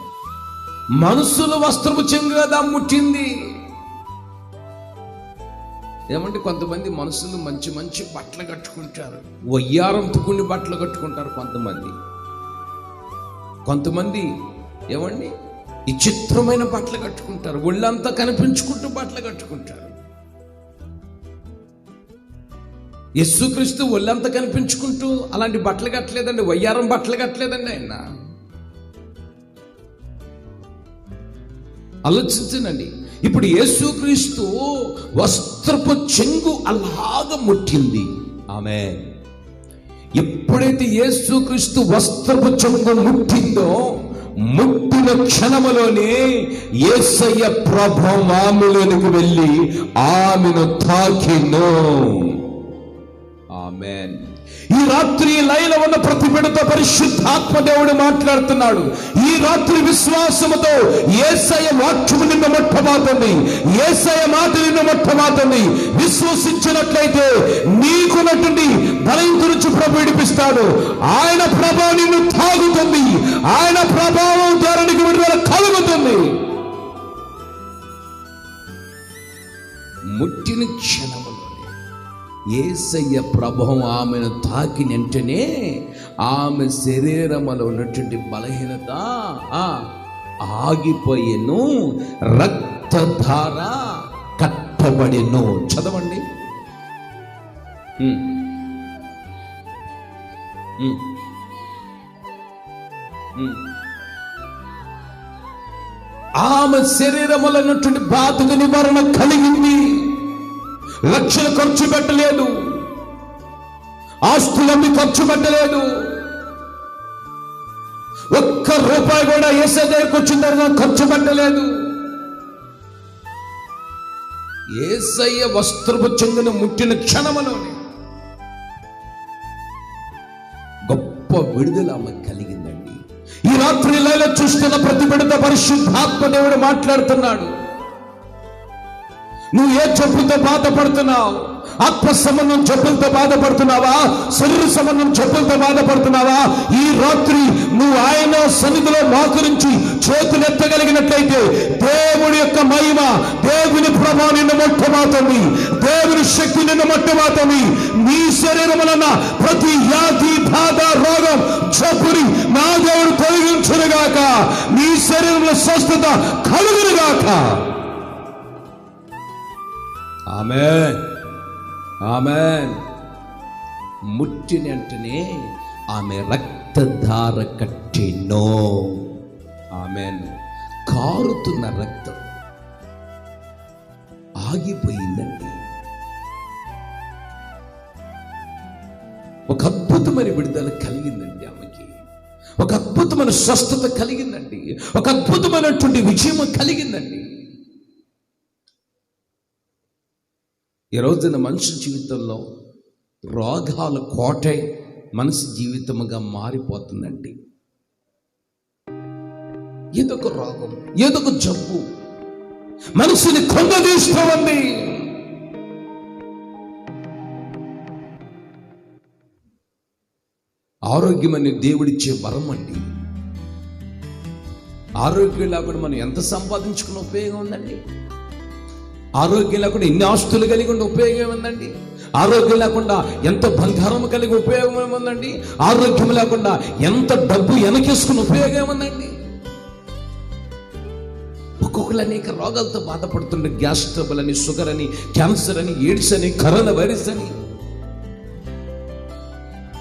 మనుషుల వస్త్రపు చెంగు కదా ముట్టింది. ఏమంటే కొంతమంది మనుషులు మంచి మంచి బట్టలు కట్టుకుంటారు, వయ్యారంతుకుని బట్టలు కట్టుకుంటారు. కొంతమంది ఏమండి విచిత్రమైన బట్టలు కట్టుకుంటారు, ఒళ్ళంతా కనిపించుకుంటూ బట్టలు కట్టుకుంటారు. యేసుక్రీస్తు ఒళ్ళంతా కనిపించుకుంటూ అలాంటి బట్టలు కట్టలేదండి, వయ్యారం బట్టలు కట్టలేదండి. ఆయన ఆలోచించండి. ఇప్పుడు యేసుక్రీస్తు వస్త్రపు చెంగు అలాగ ముట్టింది. ఆమేన్. ఎప్పుడైతే యేసుక్రీస్తు వస్త్రపు చెంగు ముట్టిందో, ముట్టిన క్షణములోనే యేసయ్య ప్రభావం ఆమెలోనికి వెళ్ళి ఆమెను తాకిను. ఆమేన్. ఈ రాత్రి లైలో ఉన్న ప్రతి బిడ్డతో పరిశుద్ధాత్మ దేవుడు మాట్లాడుతున్నాడు. ఈ రాత్రి విశ్వాసముతో యేసయ్య వాక్యము నిన్ను ముట్టబోతుంది, యేసయ్య మాట నిన్ను ముట్టబోతుంది. విశ్వసించినట్లయితే నీకున్నటువంటి బలహీనత నుంచి ప్రభు విడిపిస్తాడు. ఆయన ప్రభావం నిన్ను తాగుతుంది, ఆయన ప్రభావం ద్వారా నీకు విడుదల కలుగుతుంది. ముట్టిన క్షణములో యేసయ్య ప్రభావం ఆమెను తాకిన వెంటనే ఆమె శరీరములో ఉన్నటువంటి బలహీనత ఆగిపోయేను, రక్తధార కట్టబడెను. చదవండి. ఆమె శరీరములో ఉన్నటువంటి బాధకు నివారణ కలిగింది. లక్షలు ఖర్చు పెట్టలేదు, ఆస్తులన్నీ ఖర్చు పెట్టలేదు, ఒక్క రూపాయి కూడా యేసయ్య దగ్గరికి వచ్చిన తర్వాత ఖర్చు పెట్టలేదు. యేసయ్య వస్త్రపు చెంగును ముట్టిన క్షణములోనే గొప్ప విడుదల ఆమెకు కలిగిందండి. ఈ రాత్రి లైలో చూస్తున్న ప్రతి బిడ్డతో పరిశుద్ధాత్మ దేవుడు మాట్లాడుతున్నాడు. నువ్వు ఏ జబ్బులతో బాధపడుతున్నావు? ఆత్మ సంబంధం జబ్బులతో బాధపడుతున్నావా? శరీర సంబంధం జబ్బులతో బాధపడుతున్నావా? ఈ రాత్రి నువ్వు ఆయన సన్నిధిలో మోకరించి చేతులు ఎత్తగలిగినట్లయితే దేవుడి యొక్క మహిమ, దేవుని ప్రభావం నిన్ను మొట్టమవుతుంది, దేవుని శక్తి నిన్ను మొట్టమవుతుంది. నీ శరీరములన్న ప్రతి వ్యాధి, బాధ, రోగం, జబ్బుని నా దేవుడు తొలగించునుగాక, నీ శరీరంలో స్వస్థత కలుగునుగాక. ఆమేన్, ఆమేన్. ముట్టిన వెంటనే ఆమె రక్తధార కట్టెను. ఆమేన్. కారుతున్న రక్తం, ఆగిపోయిందండి. ఒక అద్భుతమైన విడుదల కలిగిందండి ఆమెకి. ఒక అద్భుతమైన స్వస్థత కలిగిందండి. ఒక అద్భుతమైనటువంటి విజయం కలిగిందండి. ఈ రోజున మనిషి జీవితంలో రోగాల కోటే మనిషి జీవితముగా మారిపోతుందండి. ఏదో ఒక రోగం, ఏదో ఒక జబ్బు మనిషిని కొంగదీస్తూ ఉంది. ఆరోగ్యం అనే దేవుడిచ్చే వరం అండి. ఆరోగ్యం లేకుండా మనం ఎంత సంపాదించుకున్న ఉపయోగం ఉందండి? ఆరోగ్యం లేకుండా ఎన్ని ఆస్తులు కలిగి ఉండే ఉపయోగం ఉందండి? ఆరోగ్యం లేకుండా ఎంత బంగారం కలిగి ఉపయోగం ఏముందండి? ఆరోగ్యం లేకుండా ఎంత డబ్బు వెనకేసుకుని ఉపయోగం ఉందండి? ఒక్కొక్కరు అనేక రోగాలతో బాధపడుతుండే, గ్యాస్ ట్రబుల్ అని, షుగర్ అని, క్యాన్సర్ అని, ఎయిడ్స్ అని, కరోనా వైరస్ అని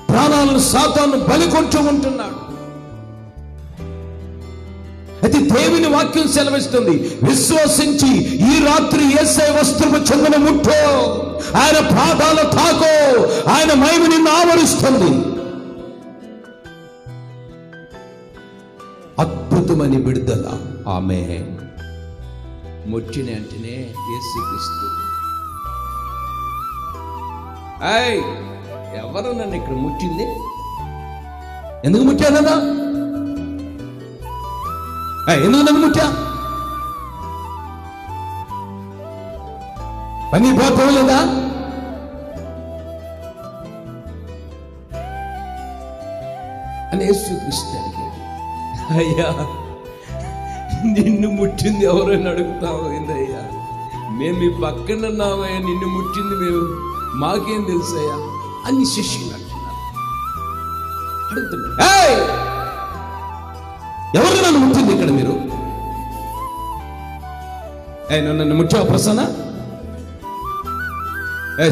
ప్రాణాలను సాతాను బలికొంటూ ఉంటున్నాడు. అయితే దేవుని వాక్యం సెలవిస్తుంది, విశ్వసించి ఈ రాత్రి యేసయ్య వస్త్రము చెంగున ముట్టో, ఆయన పాదాల తాకో, ఆయన మహిమ నిన్ను ఆవరిస్తుంది. అద్భుతమని విడుదల. ఆమె ముట్టిన అంటేనే యేసుక్రీస్తు. ఎవరు నన్ను ఇక్కడ ముట్టింది? ఎందుకు ముట్టానన్నా? ఎందుకు నన్ను ముట్టా? పని పోతావు లేదా? అని యేసుక్రీస్తు అడిగాడు. అయ్యా, నిన్ను ముట్టింది ఎవరైనా అడుగుతావు ఏందయ్యా? మేము మీ పక్కన ఉన్నామయ్యా, నిన్ను ముట్టింది మేము మాకేం తెలుసయ్యా అని శిష్యులు అంటున్నారు. అడుగుతున్నా, ఎవరు నన్ను ముట్టింది ఇక్కడ? మీరు నన్ను ముట్టావా ప్రసన్న?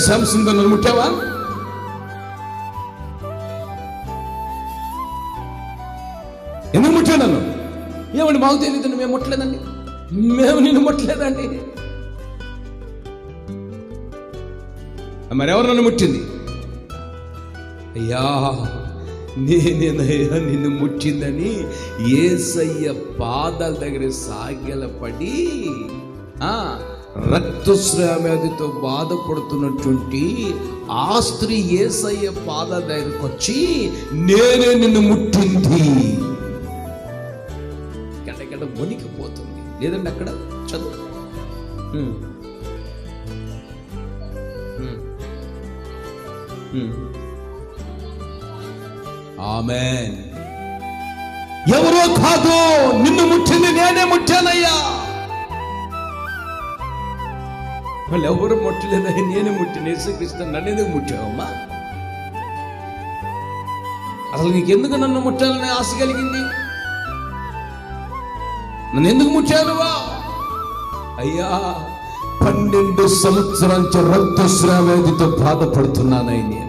శాంసంతో నన్ను ముట్టావా? ఎందుకు ముట్టావు నన్ను? ఏమండి మాకు తెలియదు, మేము ముట్టలేదండి, మేము నిన్ను ముట్టలేదండి. మరెవరు నన్ను ముట్టింది? అయ్యా, నేనేనయ్యా నిన్ను ముట్టిందని యేసయ్య పాదాల దగ్గర సాగిలపడి రక్తస్రావ్యాధితో బాధపడుతున్నటువంటి ఆ స్త్రీ యేసయ్య పాదాల దగ్గరకు వచ్చి నేనే నిన్ను ముట్టింది గడగడ వణికిపోతుంది. లేదండి అక్కడ చదువు. ఆమేన్. ఎవరో కాదు, నిన్ను ముట్టింది నేనే ముట్టానయ్యా. వాళ్ళు ఎవరు ముట్టలేదయ్యా, నేనే ముట్టిన. యేసుక్రీస్తు నన్ను ఎందుకు ముట్టావమ్మా? అసలు నీకెందుకు నన్ను ముట్టాలని ఆశ కలిగింది? నన్ను ఎందుకు ముట్టానువా? అయ్యా, 12 సంవత్సరాల నుంచి రక్తస్రావ్యాధితో బాధపడుతున్నానయ్య. నేను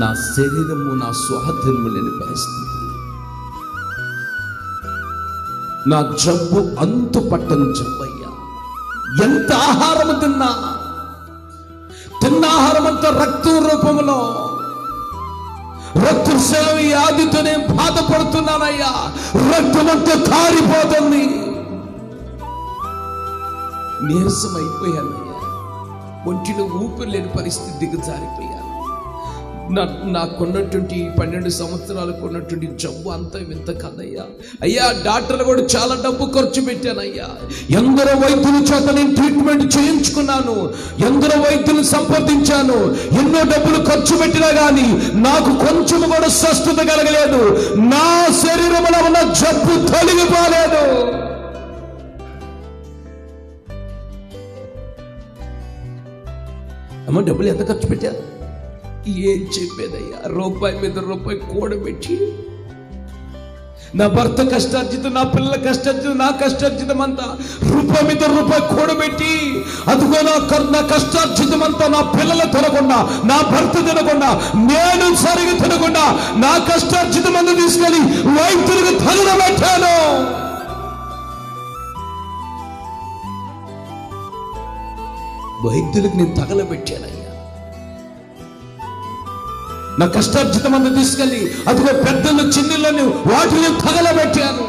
నా శరీరము నా స్వాధీనము లేని పరిస్థితి. నా జబ్బు అంతు పట్టని జబ్బయ్యా. ఎంత ఆహారం తిన్న ఆహారం అంతా రక్తం రూపంలో రక్తస్రావ వ్యాధితోనే బాధపడుతున్నానయ్యా. రక్తమంతా కారిపోతుంది. నీరసం అయిపోయానయ్యా. ఒంటిలో ఊపిరి లేని పరిస్థితి దిగజారిపోయాను. నాకున్నటువంటి 12 సంవత్సరాలకు ఉన్నటువంటి జబ్బు అంతా వింత కదయ్యా. అయ్యా, డాక్టర్లు కూడా చాలా డబ్బు ఖర్చు పెట్టానయ్యా. ఎందరో వైద్యుల చేత నేను ట్రీట్మెంట్ చేయించుకున్నాను, ఎందరో వైద్యులు సంప్రదించాను, ఎన్నో డబ్బులు ఖర్చు పెట్టినా కానీ నాకు కొంచెం కూడా స్వస్థత కలగలేదు. నా శరీరంలో ఉన్న జబ్బు తొలగిపోలేదు. అమ్మ, డబ్బులు ఎంత ఖర్చు పెట్టారు? ఏం చెప్పేదయ్యా? రూపాయి మీద రూపాయి కూడబెట్టి నా భర్త కష్టార్జితం, నా పిల్లల కష్టార్జితం, నా కష్టార్జితం అంతా రూపాయి మీద రూపాయి కూడబెట్టి, అదిగో నా కష్టార్జితం అంతా నా పిల్లలు తినకుండా, నా భర్త తినకుండా, నేను సరిగా తినకుండా నా కష్టార్జితం అంతా తీసుకెళ్ళి వైద్యులకు తగలబెట్టాను. వైద్యులకు నేను తగలబెట్టానయ్యా. నా కష్టార్జితమంతా తీసుకెళ్ళి అదిగో పెద్దలు చిన్నిళ్ళని వాటిని తగలబెట్టాను.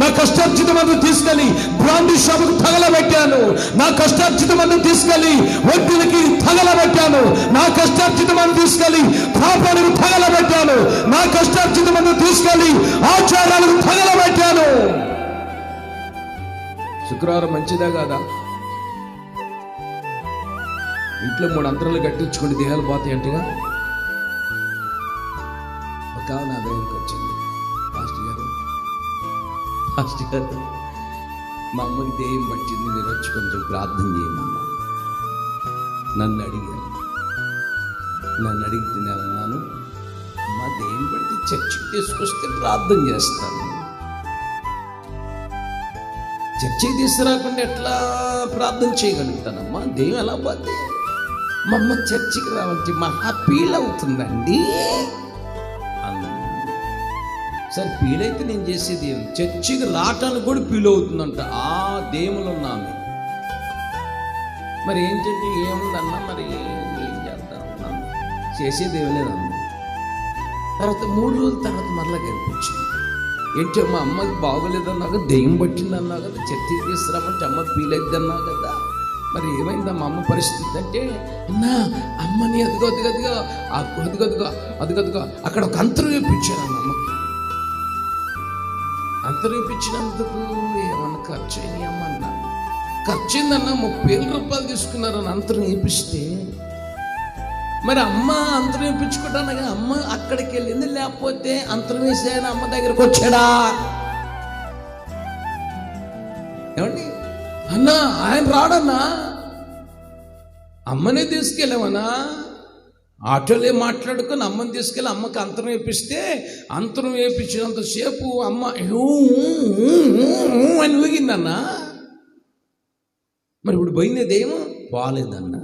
నా కష్టార్జితమంతా తీసుకెళ్ళి బ్రాండీ షాపుకు తగలబెట్టాను. నా కష్టార్జితమంతా తీసుకెళ్ళి వడ్డీలకి తగలబెట్టాను. నా కష్టార్జితమంతా తీసుకెళ్ళి పాపాలకు తగలబెట్టాను. నా కష్టార్జితమంతా తీసుకెళ్ళి ఆచారాలకు తగలబెట్టాను. శుక్రవారం మంచిదా కాదా? ఇంట్లో 3 అంతరాలు కట్టించుకుంటే దేహాలు పోతాయి అంటగా. ఒక నా దగ్గరికి వచ్చింది, పాస్టర్ గారు మా అమ్మకి దేయం పట్టింది, మీరు వచ్చి కొంచెం ప్రార్థన చేయమన్నా. నన్ను అడిగితే నేను అన్నాను, మా దేయం పడితే చర్చికి తీసుకొస్తే ప్రార్థన చేస్తాను. చర్చికి తీసుకురాకుండా ఎట్లా ప్రార్థన చేయగలుగుతానమ్మా? దెయ్యం ఎలా పోతే? మా అమ్మ చర్చికి రావంటే మహా పీల్ అవుతుందండి. సరే పీలైతే నేను చేసేది చర్చికి రావటానికి కూడా పీల్ అవుతుందంట. ఆ దేవులు ఉన్నాము. మరి ఏంటంటే ఏముందన్నా, మరి ఏం చేద్దాం, చేసేది ఏం లేదన్నా. తర్వాత 3 రోజుల తర్వాత మరలా కనిపించింది. ఏంటి మా అమ్మకి బాగోలేదన్నా కదా, దెయ్యం పట్టింది అన్నా కదా, చర్చికి తీసుకురామంటే అమ్మ ఫీల్ అవుతుంది అన్నా కదా, మరి ఏమైందా మా అమ్మ పరిస్థితి అంటే, అన్నా అమ్మని అదిగో అక్కడ ఒక అంతరం వేయించాను అన్న. అమ్మకి అంతరం వేయించినందుకు ఏమన్నా ఖర్చు అయినాయి అమ్మ అన్న. ఖర్చు అయిందన్నా 30,000 రూపాయలు తీసుకున్నారని అంతరం వేపిస్తే, మరి అమ్మ అంతరం వేయించుకోవటానగా అమ్మ అక్కడికి వెళ్ళింది, లేకపోతే అంతరం వేసి ఆయన అమ్మ దగ్గరకు వచ్చాడా? ఏమండి అన్నా, ఆయన రాడన్నా, అమ్మనే తీసుకెళ్ళామన్నా. ఆటోలే మాట్లాడుకొని అమ్మని తీసుకెళ్ళి అమ్మకి అంతరం వేపిస్తే, అంతరం వేపించినంతసేపు అమ్మ అని ఊగిందన్నా. మరి ఇప్పుడు పోయినదేమో బాగాలేదన్నా.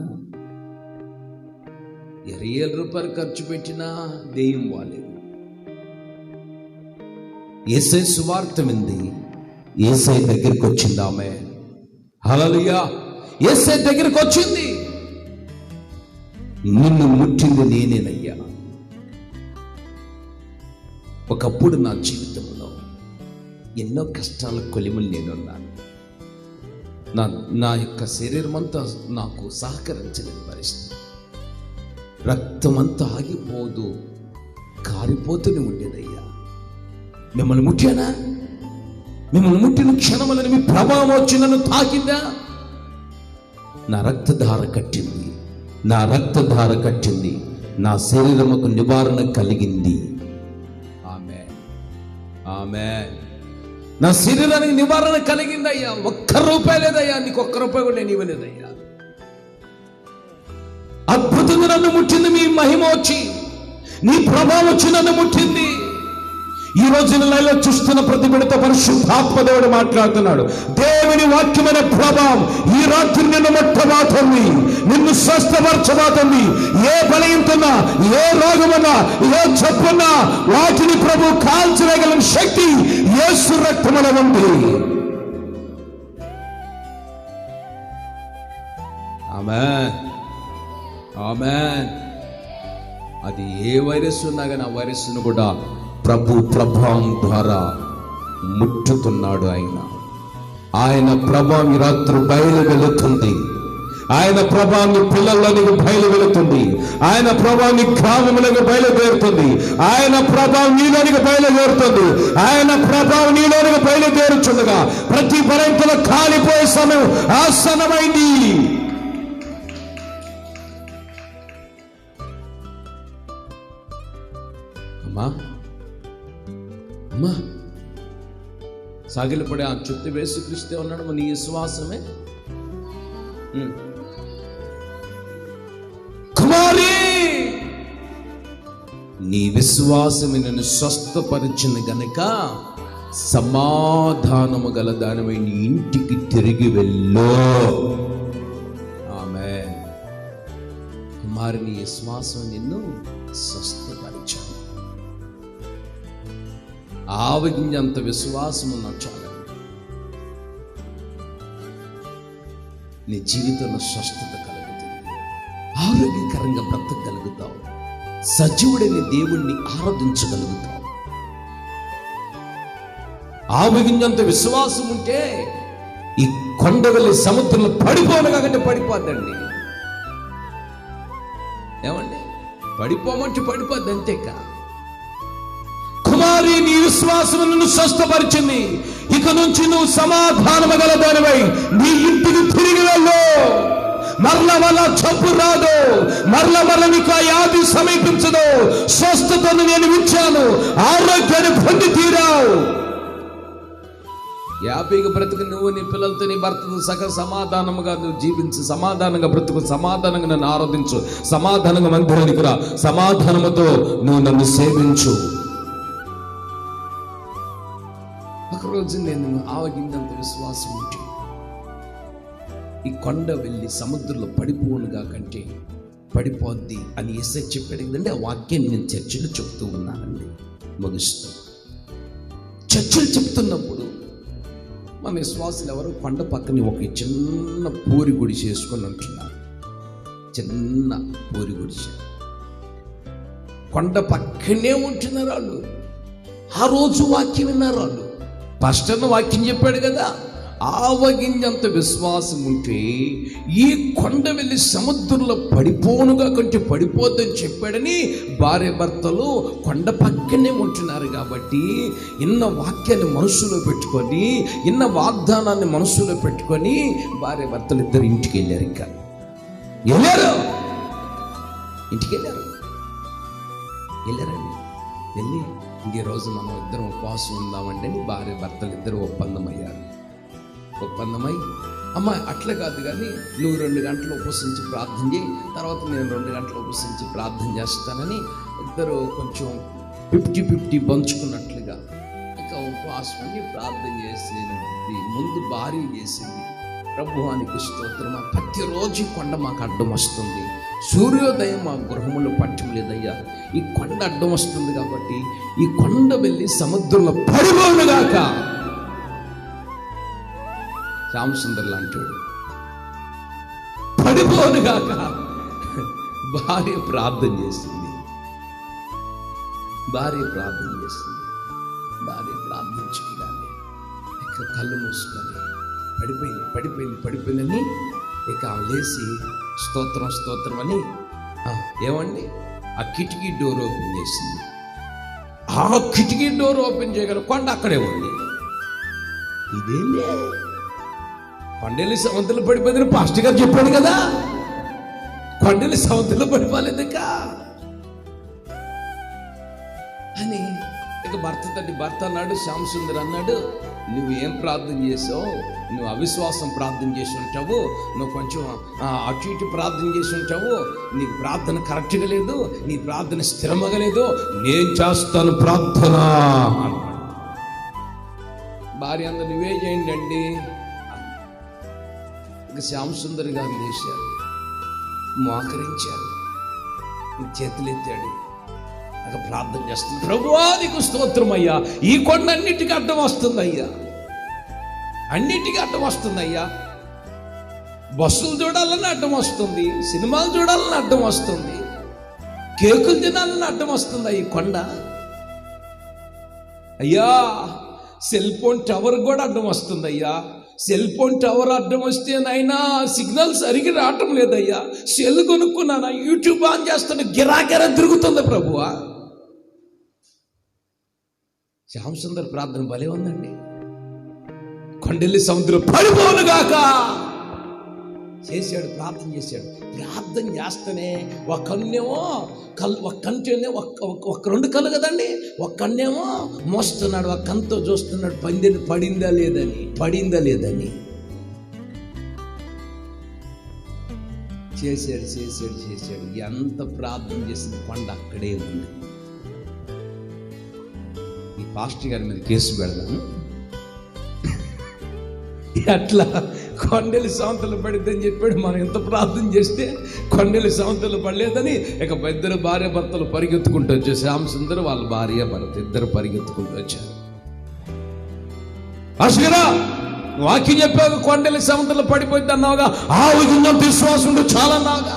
20,000 రూపాయలు ఖర్చు పెట్టినా దెయ్యం బాలేదు. యేసయ్య సువార్త వింది, యేసయ్య దగ్గరికి వచ్చింది ఆమె. హల్లెలూయా! యేసయ్య దగ్గరికి వచ్చింది. నిన్ను ముట్టింది నేనేనయ్యా. ఒకప్పుడు నా జీవితంలో ఎన్నో కష్టాల కొలిములు నేనున్నాను. నా యొక్క శరీరం అంతా నాకు సహకరించలేని పరిస్థితి. రక్తమంతా ఆగిపోదు, కారిపోతూనే ఉండేదయ్యా. మిమ్మల్ని ముట్టానా? మిమ్మల్ని ముట్టిన క్షణములను మీ ప్రభావం వచ్చి నన్ను తాకిందా? నా రక్తధార కట్టింది, నా శరీరముకు నివారణ కలిగింది. ఆమేన్. నా శరీరానికి నివారణ కలిగిందయ్యా. 1 రూపాయి లేదయ్యా, నీకు 1 రూపాయి కూడా నేను ఇవ్వలేదయ్యా. అద్భుతంగా నన్ను ముట్టింది మీ మహిమ వచ్చి, నీ ప్రభావం వచ్చి నన్ను ముట్టింది. ఈ రోజు నెలలో చూస్తున్న ప్రతి బిడ్డతో పరిశుద్ధాత్మ దేవుడు మాట్లాడుతున్నాడు. దేవుని వాక్యమైన ప్రభావం ఈ రాత్రి నిన్ను ముట్టబోతుంది, నిన్ను స్వస్థపరచబోతుంది. ఏ బలహీనతన్నా, ఏ రోగమన్నా, ఏ జబ్బున్నా వాటిని ప్రభు కాల్చివేయగలిగిన శక్తి యేసు రక్తములో ఉంది. ఆమేన్, ఆమేన్. అది ఏ వైరస్ ఉన్నా కానీ ఆ వైరస్ను కూడా ప్రభు ప్రభావం ద్వారా ముట్టుతున్నాడు. ఆయన ప్రభావం ఈ రాత్రి బయలు వెళుతుంది. ఆయన ప్రభావాన్ని పిల్లల్లోనికి బయలు వెళుతుంది. ఆయన ప్రభావాన్ని గ్రామములకు బయలుదేరుతుంది. ఆయన ప్రభావం నీలోనికి బయలుదేరుతుంది. ఆయన ప్రభావం నీలోనికి బయలుదేరుచుండగా ప్రతి బలహీనతలో కాలిపోయే సమయం ఆసన్నమైంది. అమ్మా సాగిలపడే ఆ చుట్టూ వేసి క్రీస్తే ఉన్నాడు. నీ విశ్వాసమే కుమారి, నీ విశ్వాసమే నన్ను స్వస్థపరిచింది గనుక సమాధానము గల దానివై నీ ఇంటికి తిరిగి వెళ్ళు. ఆమేన్. కుమారి, నీ విశ్వాసం నిన్ను స్వస్థపరిచాను. ఆవగింజంత విశ్వాసం ఉన్నా చాలు, నీ జీవితంలో స్వస్థత కలుగుతుంది. ఆరోగ్యకరంగా బ్రతకగలుగుతావు, సజీవుడైన దేవుణ్ణి ఆరాధించగలుగుతావు. ఆవగింజంత విశ్వాసం ఉంటే ఈ కొండ వెళ్ళి సముద్రంలో పడిపోను కాకంటే పడిపోద్దండి. ఏమండి, పడిపోమంటే పడిపోద్ది, అంతేకా. కుమారి, నీ విశ్వాసం నిన్ను స్వస్థపరిచింది, ఇక నుంచి నువ్వు సమాధానము గల దానివై నీ ఇంటికి తిరిగి వెళ్ళు. మరల చంపు రాదు, మరల నీకు ఆ వ్యాధి సమీపించదు. స్వస్థతను నేను ఇచ్చాను, ఆరోగ్యాన్ని పొంది తీరావు. హ్యాపీగా బ్రతుకు, నువ్వు నీ పిల్లలతో నీ భర్తతో సగ సమాధానముగా నువ్వు జీవించు, సమాధానంగా బ్రతుకు, సమాధానంగా నన్ను ఆరాధించు, సమాధానంగా మందిరానికి రా, సమాధానముతో నువ్వు నన్ను సేవించు. ఒకరోజు నేను ఆవగిందంత విశ్వాసం ఉంటే ఈ కొండ వెళ్ళి సముద్రంలో పడిపోనుగా కంటే పడిపోద్ది అని యేసయ్య చెప్పాడు కదండి. ఆ వాక్యాన్ని నేను చర్చలు చెప్తూ ఉన్నానండి. ముగిస్తూ చర్చలు చెప్తున్నప్పుడు మన విశ్వాసులు ఎవరు కొండ పక్కన ఒక చిన్న పూరి గుడి చేసుకొని ఉంటున్నారు. చిన్న పూరి గుడిసె కొండ పక్కనే ఉంటున్నారు వాళ్ళు. ఆ రోజు వాక్యం విన్నారు వాళ్ళు. పాస్టర్ వాక్యం చెప్పాడు కదా, ఆవగింజంత విశ్వాసం ఉంటే ఈ కొండ వెళ్ళి సముద్రంలో పడిపోనుగా కంటే పడిపోద్దని చెప్పాడని భార్య భర్తలు కొండ పక్కనే ఉంటున్నారు. కాబట్టి ఇన్న వాక్యాన్ని మనసులో పెట్టుకొని, ఇన్న వాగ్దానాన్ని మనసులో పెట్టుకొని భార్య భర్తలు ఇద్దరు ఇంటికి వెళ్ళారు. ఇంకా ఇంటికి వెళ్ళారండి. వెళ్ళి ఇంకే రోజు మనం ఇద్దరం ఉపవాసం ఉందామంటే అని భార్య భర్తలు ఇద్దరు ఒప్పందమయ్యారు. ఒప్పందమై, అమ్మ అట్లా కాదు కానీ నువ్వు 2 గంటలు ఉపవసించి ప్రార్థన చేయి, తర్వాత నేను 2 గంటలు ఉపవసించి ప్రార్థన చేస్తానని ఇద్దరు కొంచెం 50-50 పంచుకున్నట్లుగా ఇక ఉపవాసం అని ప్రార్థన చేసింది. ముందు భార్య చేసింది. ప్రభువానికి స్తోత్రం, ప్రతిరోజు కొండ మాకు అడ్డం వస్తుంది, సూర్యోదయం మా గృహములో పట్టం లేదయ్యా, ఈ కొండ అడ్డం వస్తుంది కాబట్టి ఈ కొండ వెళ్ళి సముద్రంలో పడిపోనుగాక. శ్యామసుందర్ లాంటివాడు పడిపోనుగాక. భార్య ప్రార్థన చేసింది. భార్య ప్రార్థించగానే ఇక కళ్ళు మూసుకొని పడిపోయిందని ఇక ఆమె లేచి స్తోత్రం అని ఏమండి ఆ కిటికీ డోర్ ఓపెన్ చేసింది. ఆ కిటికీ డోర్ ఓపెన్ చేయగల కొండ అక్కడే ఉంది. ఇదేంటి, కొండలి సముద్రంలో పడిపోయిందని పాస్టర్ గారు చెప్పాడు కదా, కొండలి సముద్రంలో పడిపోలేదుక అని ఇక భర్త అన్నాడు, శ్యామసుందర్ అన్నాడు, నువ్వేం ప్రార్థన చేసావు, నువ్వు అవిశ్వాసం ప్రార్థన చేసి ఉంటావు, నువ్వు కొంచెం అటు ఇటు ప్రార్థన చేసి ఉంటావు, నీకు ప్రార్థన కరెక్ట్గా లేదు, నీ ప్రార్థన స్థిరమగా లేదు, నేను చేస్తాను ప్రార్థన అన్నాడు. భార్య అందరు నువ్వే చేయండి అండి. ఇక శ్యామసుందర్ గారు లేచారు, మోకరించారు, చేతులెత్తాడు, ఇక ప్రార్థన చేస్తుంది. ప్రభువా నీకు స్తోత్రం అయ్యా, ఈ కొండ అన్నిటికీ అడ్డం వస్తుంది అయ్యా, అన్నిటికీ అడ్డం వస్తుంది అయ్యా. బస్సులు చూడాలని అడ్డం వస్తుంది, సినిమాలు చూడాలని అడ్డం వస్తుంది, కేకులు తినాలని అడ్డం వస్తుంది ఈ కొండ అయ్యా. సెల్ ఫోన్ టవర్ కూడా అడ్డం వస్తుంది అయ్యా. సెల్ ఫోన్ టవర్ అడ్డం వస్తే నైనా సిగ్నల్ సరిగ్గా రావటం లేదయ్యా. సెల్ కొనుక్కున్నానా, యూట్యూబ్ ఆన్ చేస్తాను, గిరాగిరా తిరుగుతుంది ప్రభువా. శ్యామసుందర్ ప్రార్థన భలే ఉందండి. కొండెల్లి సముద్రం పడిపోనుగాక చేశాడు, ప్రార్థన చేశాడు. ప్రార్థన చేస్తేనే ఒక కన్నేమో ఒక కంటేనే ఒక 2 కళ్ళు కదండి, ఒక కన్నేమో మోస్తున్నాడు, ఒక కంతో చూస్తున్నాడు పడిందా లేదని చేశాడు. ఎంత ప్రార్థన చేసిన కొండ అక్కడే ఉంది. ఈ పాస్టర్ గారి మీద కేసు పెడదాము, అట్లా కొండలి సముద్రంలో పడిద్దని చెప్పాడు. మనం ఎంత ప్రార్థన చేస్తే కొండలి సముద్రంలో పడలేదని ఇక ఇద్దరు భార్య భర్తలు పరిగెత్తుకుంటూ వచ్చారు. శ్యామసుందర్ వాళ్ళ భార్య భర్త ఇద్దరు పరిగెత్తుకుంటూ వచ్చారు. అసలుగా వాక్యం చెప్పాక కొండలి సముద్రంలో పడిపోయింది అన్నావుగా, ఆ విధంగా విశ్వాసం చాలా నాగా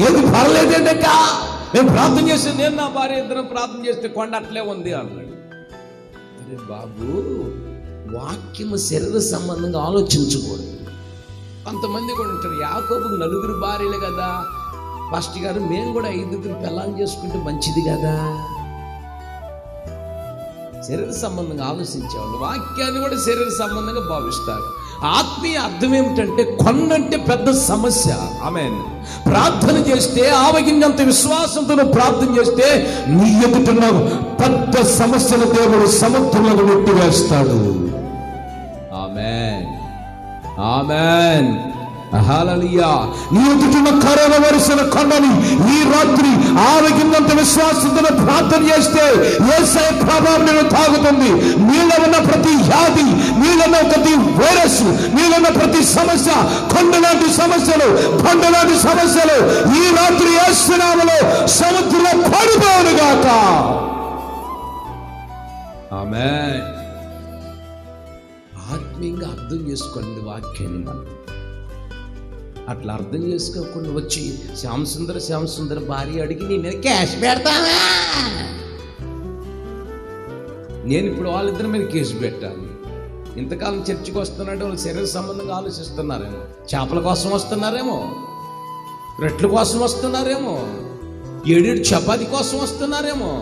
ఏది పర్లేదేంటక్క, నేను ప్రార్థన చేస్తే, నేను నా భార్య ఇద్దరం ప్రార్థన చేస్తే కొండ అట్లే ఉంది అన్నాడు. అరే బాబు, వాక్యము శరీర సంబంధంగా ఆలోచించకూడదు. కొంతమంది కూడా ఉంటారు, యాకోబుకు 4 భార్యలు కదా పాస్టర్ గారు, మేము కూడా 5 పెళ్ళాలు చేసుకుంటే మంచిది కదా. శరీర సంబంధంగా ఆలోచించేవాళ్ళు వాక్యాన్ని కూడా శరీర సంబంధంగా భావిస్తారు. ఆత్మీయ అర్థం ఏమిటంటే, కొండంటే పెద్ద సమస్య. ఆమేన్. ప్రార్థన చేస్తే, ఆవగింజంత విశ్వాసంతో ప్రార్థన చేస్తే, నీ ఎదుట పెద్ద సమస్యల దేవుడు సముద్రంలో నెట్టివేస్తాడు. ఆమేన్, ఆమేన్, హల్లెలూయా. నీ ఎదుట కరోనా వరుసన కొండని ఈ రాత్రి ఆవగింజంత విశ్వాసంతో ప్రార్థన చేస్తే యేసయ్య ప్రభావం నేను తాగుతుంది. నీలో ఉన్న ప్రతి వ్యాధి, నీలో ఉన్న ప్రతి వైరస్, నీలో ఉన్న ప్రతి సమస్య, కొండలాంటి సమస్యలు, బండలాంటి సమస్యలు ఈ రాత్రి యేసు నామములో సముద్రంలో పడిపోవును గాక. ఆమేన్. ఆత్మీయంగా అర్థం చేసుకోండి వాక్యాన్ని. మనం అట్లా అర్థం చేసుకోకుండా వచ్చి శ్యామ్ సుందర్ భార్య అడిగి నీ మీద క్యాష్ పెడతావా, నేను ఇప్పుడు వాళ్ళిద్దరి మీద కేసు పెట్టాలి. ఇంతకాలం చర్చికి వస్తున్నాడు, వాళ్ళు శరీర సంబంధంగా ఆలోచిస్తున్నారేమో, చేపల కోసం వస్తున్నారేమో, రెట్ల కోసం వస్తున్నారేమో, 7 చపాతి కోసం వస్తున్నారేమో,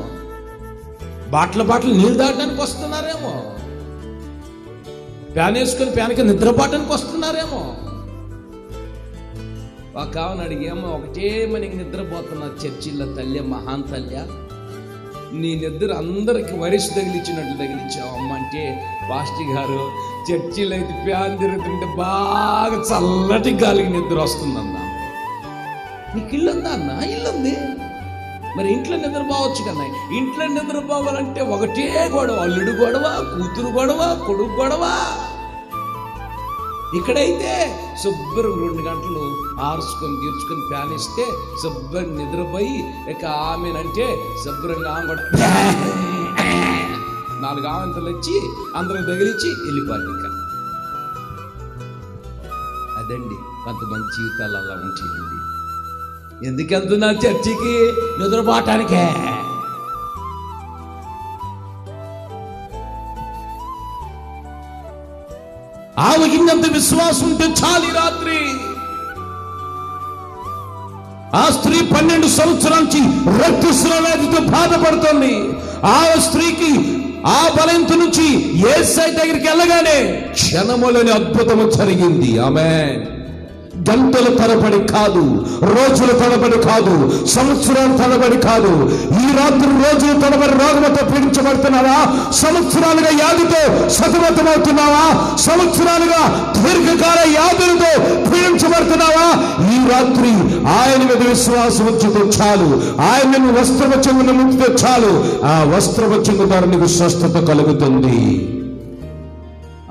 బాటలు నీళ్ళు దాటడానికి వస్తున్నారేమో, ప్యాన్ వేసుకొని ప్యాన్కి నిద్రపాటానికి వస్తున్నారేమో. ఒక కావని అడిగేమో, ఒకటే మనకి నిద్రపోతున్నా చర్చిల్లో, తల్లి మహాన్ తల్లి, నీ నిద్ర అందరికి వయసు తగిలించినట్లు తగిలించావు అమ్మ అంటే, పాస్టర్ గారు చర్చిలో అయితే ప్యాన్ తిరుగుతుంటే బాగా చల్లటి గాలికి నిద్ర వస్తుందన్నా. నీకు ఇల్లు ఉందా అన్న? ఇల్లు ఉంది, మరి ఇంట్లో నిద్రపోవచ్చు కదా. ఇంట్లో నిద్రపోవాలంటే ఒకటే గొడవ, అల్లుడు గొడవ, కూతురు గొడవ, కొడుకు గొడవ. ఇక్కడైతే శుభ్రం 2 గంటలు ఆర్చుకొని తీర్చుకొని ఫ్యాన్ ఇస్తే శుభ్రం నిద్రపోయి, ఇక ఆమెనంటే శుభ్రంగా ఆమె కూడా 4 ఆమెంతలు వచ్చి అందరికి తగిలిచ్చి వెళ్ళిపోద్ది. ఇక అదండి కొంతమంది జీవితాలు అలా ఉంటాయండి. ఎందుకెళ్తున్నా చర్చికి? నిద్రపోవటానికే. ఆవగింజంత విశ్వాసం ఉంటే చాలు. రాత్రి ఆ స్త్రీ 12 సంవత్సరాల నుంచి రక్తస్రావాలతో బాధపడుతోంది. ఆ స్త్రీకి ఆ బలయంత నుంచి యేసయ్య దగ్గరికి వెళ్ళగానే క్షణములోని అద్భుతము జరిగింది. ఆమేన్. గంటల తరబడి కాదు, రోజుల తరబడి కాదు, సంవత్సరాల తరబడి కాదు. ఈ రాత్రి రోజుల తరబడి రోగంతో పీడించబడుతున్నావా? సంవత్సరాలుగా వ్యాధితో సతమతమవుతున్నావా? సంవత్సరాలుగా దీర్ఘకాల వ్యాధులతో పీడించబడుతున్నావా? ఈ రాత్రి ఆయన మీద విశ్వాసం ఉంచితే చాలు. ఆయన వస్త్రవచ్చంగును ముట్టితే చాలు. ఆ వస్త్రవచ్చంగు ద్వారా నీకు స్వస్థత కలుగుతుంది.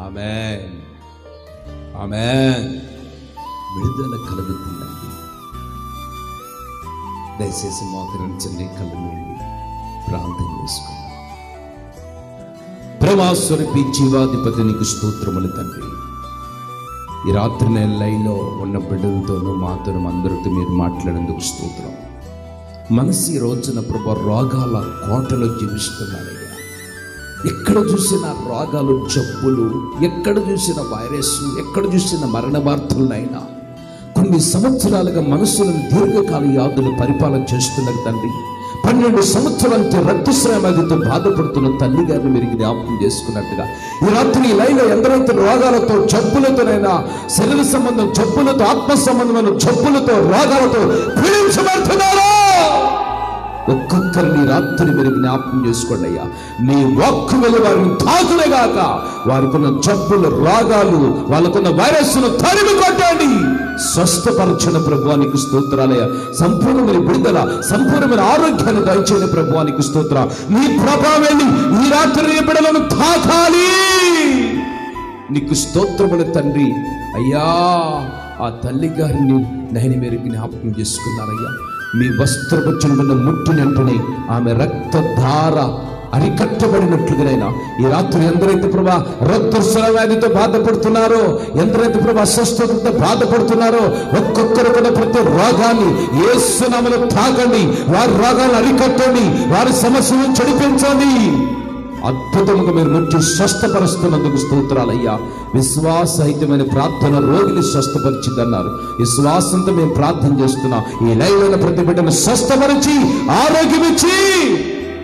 ఆమేన్, ఆమేన్. విడుదల కలుగుతుందండి. దయచేసి మోకరించండి, కళ్ళు మూయండి, ప్రార్థన చేసుకుందాం. ప్రభాస్వరూపి జీవాధిపతి నీకు స్తోత్రములు తండ్రి. ఈ రాత్రి నెలల్లో ఉన్న బిడ్డలతోనూ మాతోనూ అందరితో మీరు మాట్లాడేందుకు స్తోత్రం. మనసు ఈ రోజున ప్రభు రోగాల కోటలో జీవిస్తున్నాడయ్యా. ఎక్కడ చూసిన రోగాలు, జబ్బులు, ఎక్కడ చూసిన వైరస్, ఎక్కడ చూసిన మరణ వార్తలైనా కొన్ని సంవత్సరాలుగా మనసులను దీర్ఘకాల వ్యాధులు పరిపాలన చేస్తున్నారు తండ్రి. 12 సంవత్సరాలతో రక్తస్రావాలతో బాధపడుతున్న తల్లి గారిని మీరు జ్ఞాపకం చేసుకున్నట్టుగా ఈ రాత్రి లైలో ఎందరైతే రోగాలతో, జబ్బులతోనైనా, శరీర సంబంధం జబ్బులతో, ఆత్మ సంబంధమైన జబ్బులతో, రోగాలతో పీడించబడుతున్నారో ఒక్కొక్కరిని రాత్రి మీరు జ్ఞాపకం చేసుకోండి అయ్యా. నీ వాక్కు వల్ల వారిని తాకునేగాక. వారికున్న జబ్బులు, రోగాలు, వాళ్ళకున్న వైరస్ను తరిమి కొట్టండి. స్వస్థపరచిన ప్రభువానికి స్తోత్రాలయ్యా. సంపూర్ణమైన విడుదల, సంపూర్ణమైన ఆరోగ్యాన్ని దయచేయని ప్రభువానికి స్తోత్ర. నీ ప్రభావం ఈ రాత్రి బిడ్డలను తాకాలి. నీకు స్తోత్రములు తండ్రి. అయ్యా, ఆ తల్లి గారిని నేను మీరు జ్ఞాపకం చేసుకున్నారయ్యా. మీ వస్త్రపు చెంగున ముట్టినట్టునే ఆమె రక్తధార అరికట్టబడినట్లుగానైనా ఈ రాత్రి ఎందరైతే ప్రభా రక్తస్రావ వ్యాధితో బాధపడుతున్నారో, ఎందరైతే ప్రభా అస్వస్థతతో బాధపడుతున్నారో, ఒక్కొక్కరు కూడా ప్రతి రోగాన్ని యేసు నామములో తాకండి, వారి రోగాలను అరికట్టండి, వారి సమస్యలను చెడిపించండి. అద్భుతముగా మీరు ముట్టి స్వస్థపరుస్తున్నందుకు స్తోత్రాలయ్యా. విశ్వాసహితమైన ప్రార్థన రోగిని స్వస్థపరిచిందన్నారు. విశ్వాసంతో మేము ప్రార్థన చేస్తున్నాం. ఈ లైవ్లో ప్రతి బిడ్డను స్వస్థపరిచి ఆరోగ్యం ఇచ్చి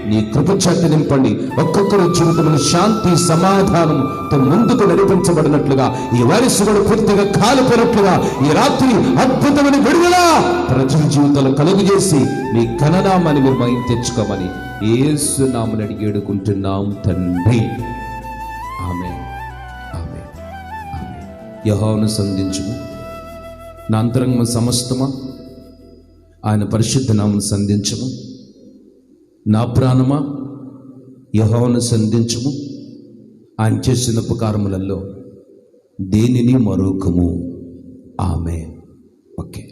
నీ కృప చేత నింపండి. ఒక్కొక్కరు జీవితంలో శాంతి సమాధానంతో ముందుకు నడిపించబడినట్లుగా, ఈ వయస్సు కూడా పూర్తిగా కాలిపోయినట్లుగా ఈ రాత్రి అద్భుతమైన విడుదల ప్రజల జీవితాలు కలుగు చేసి మీ ఘననామాన్ని మీరు మహిమ తెచ్చుకోమని యేసు నామమున అడిగి వేడుకుంటున్నాం తండ్రి. ఆమేన్, ఆమేన్, ఆమేన్. యెహోవాను సంధించుము నా అంతరంగం సమస్తమా, ఆయన పరిశుద్ధ నామమును సంధించుము. నా ప్రాణమా యెహోవాను సంధించుము, ఆయన చేసిన ఉపకారములలో దేనిని మరొకము. ఆమేన్. ఓకే.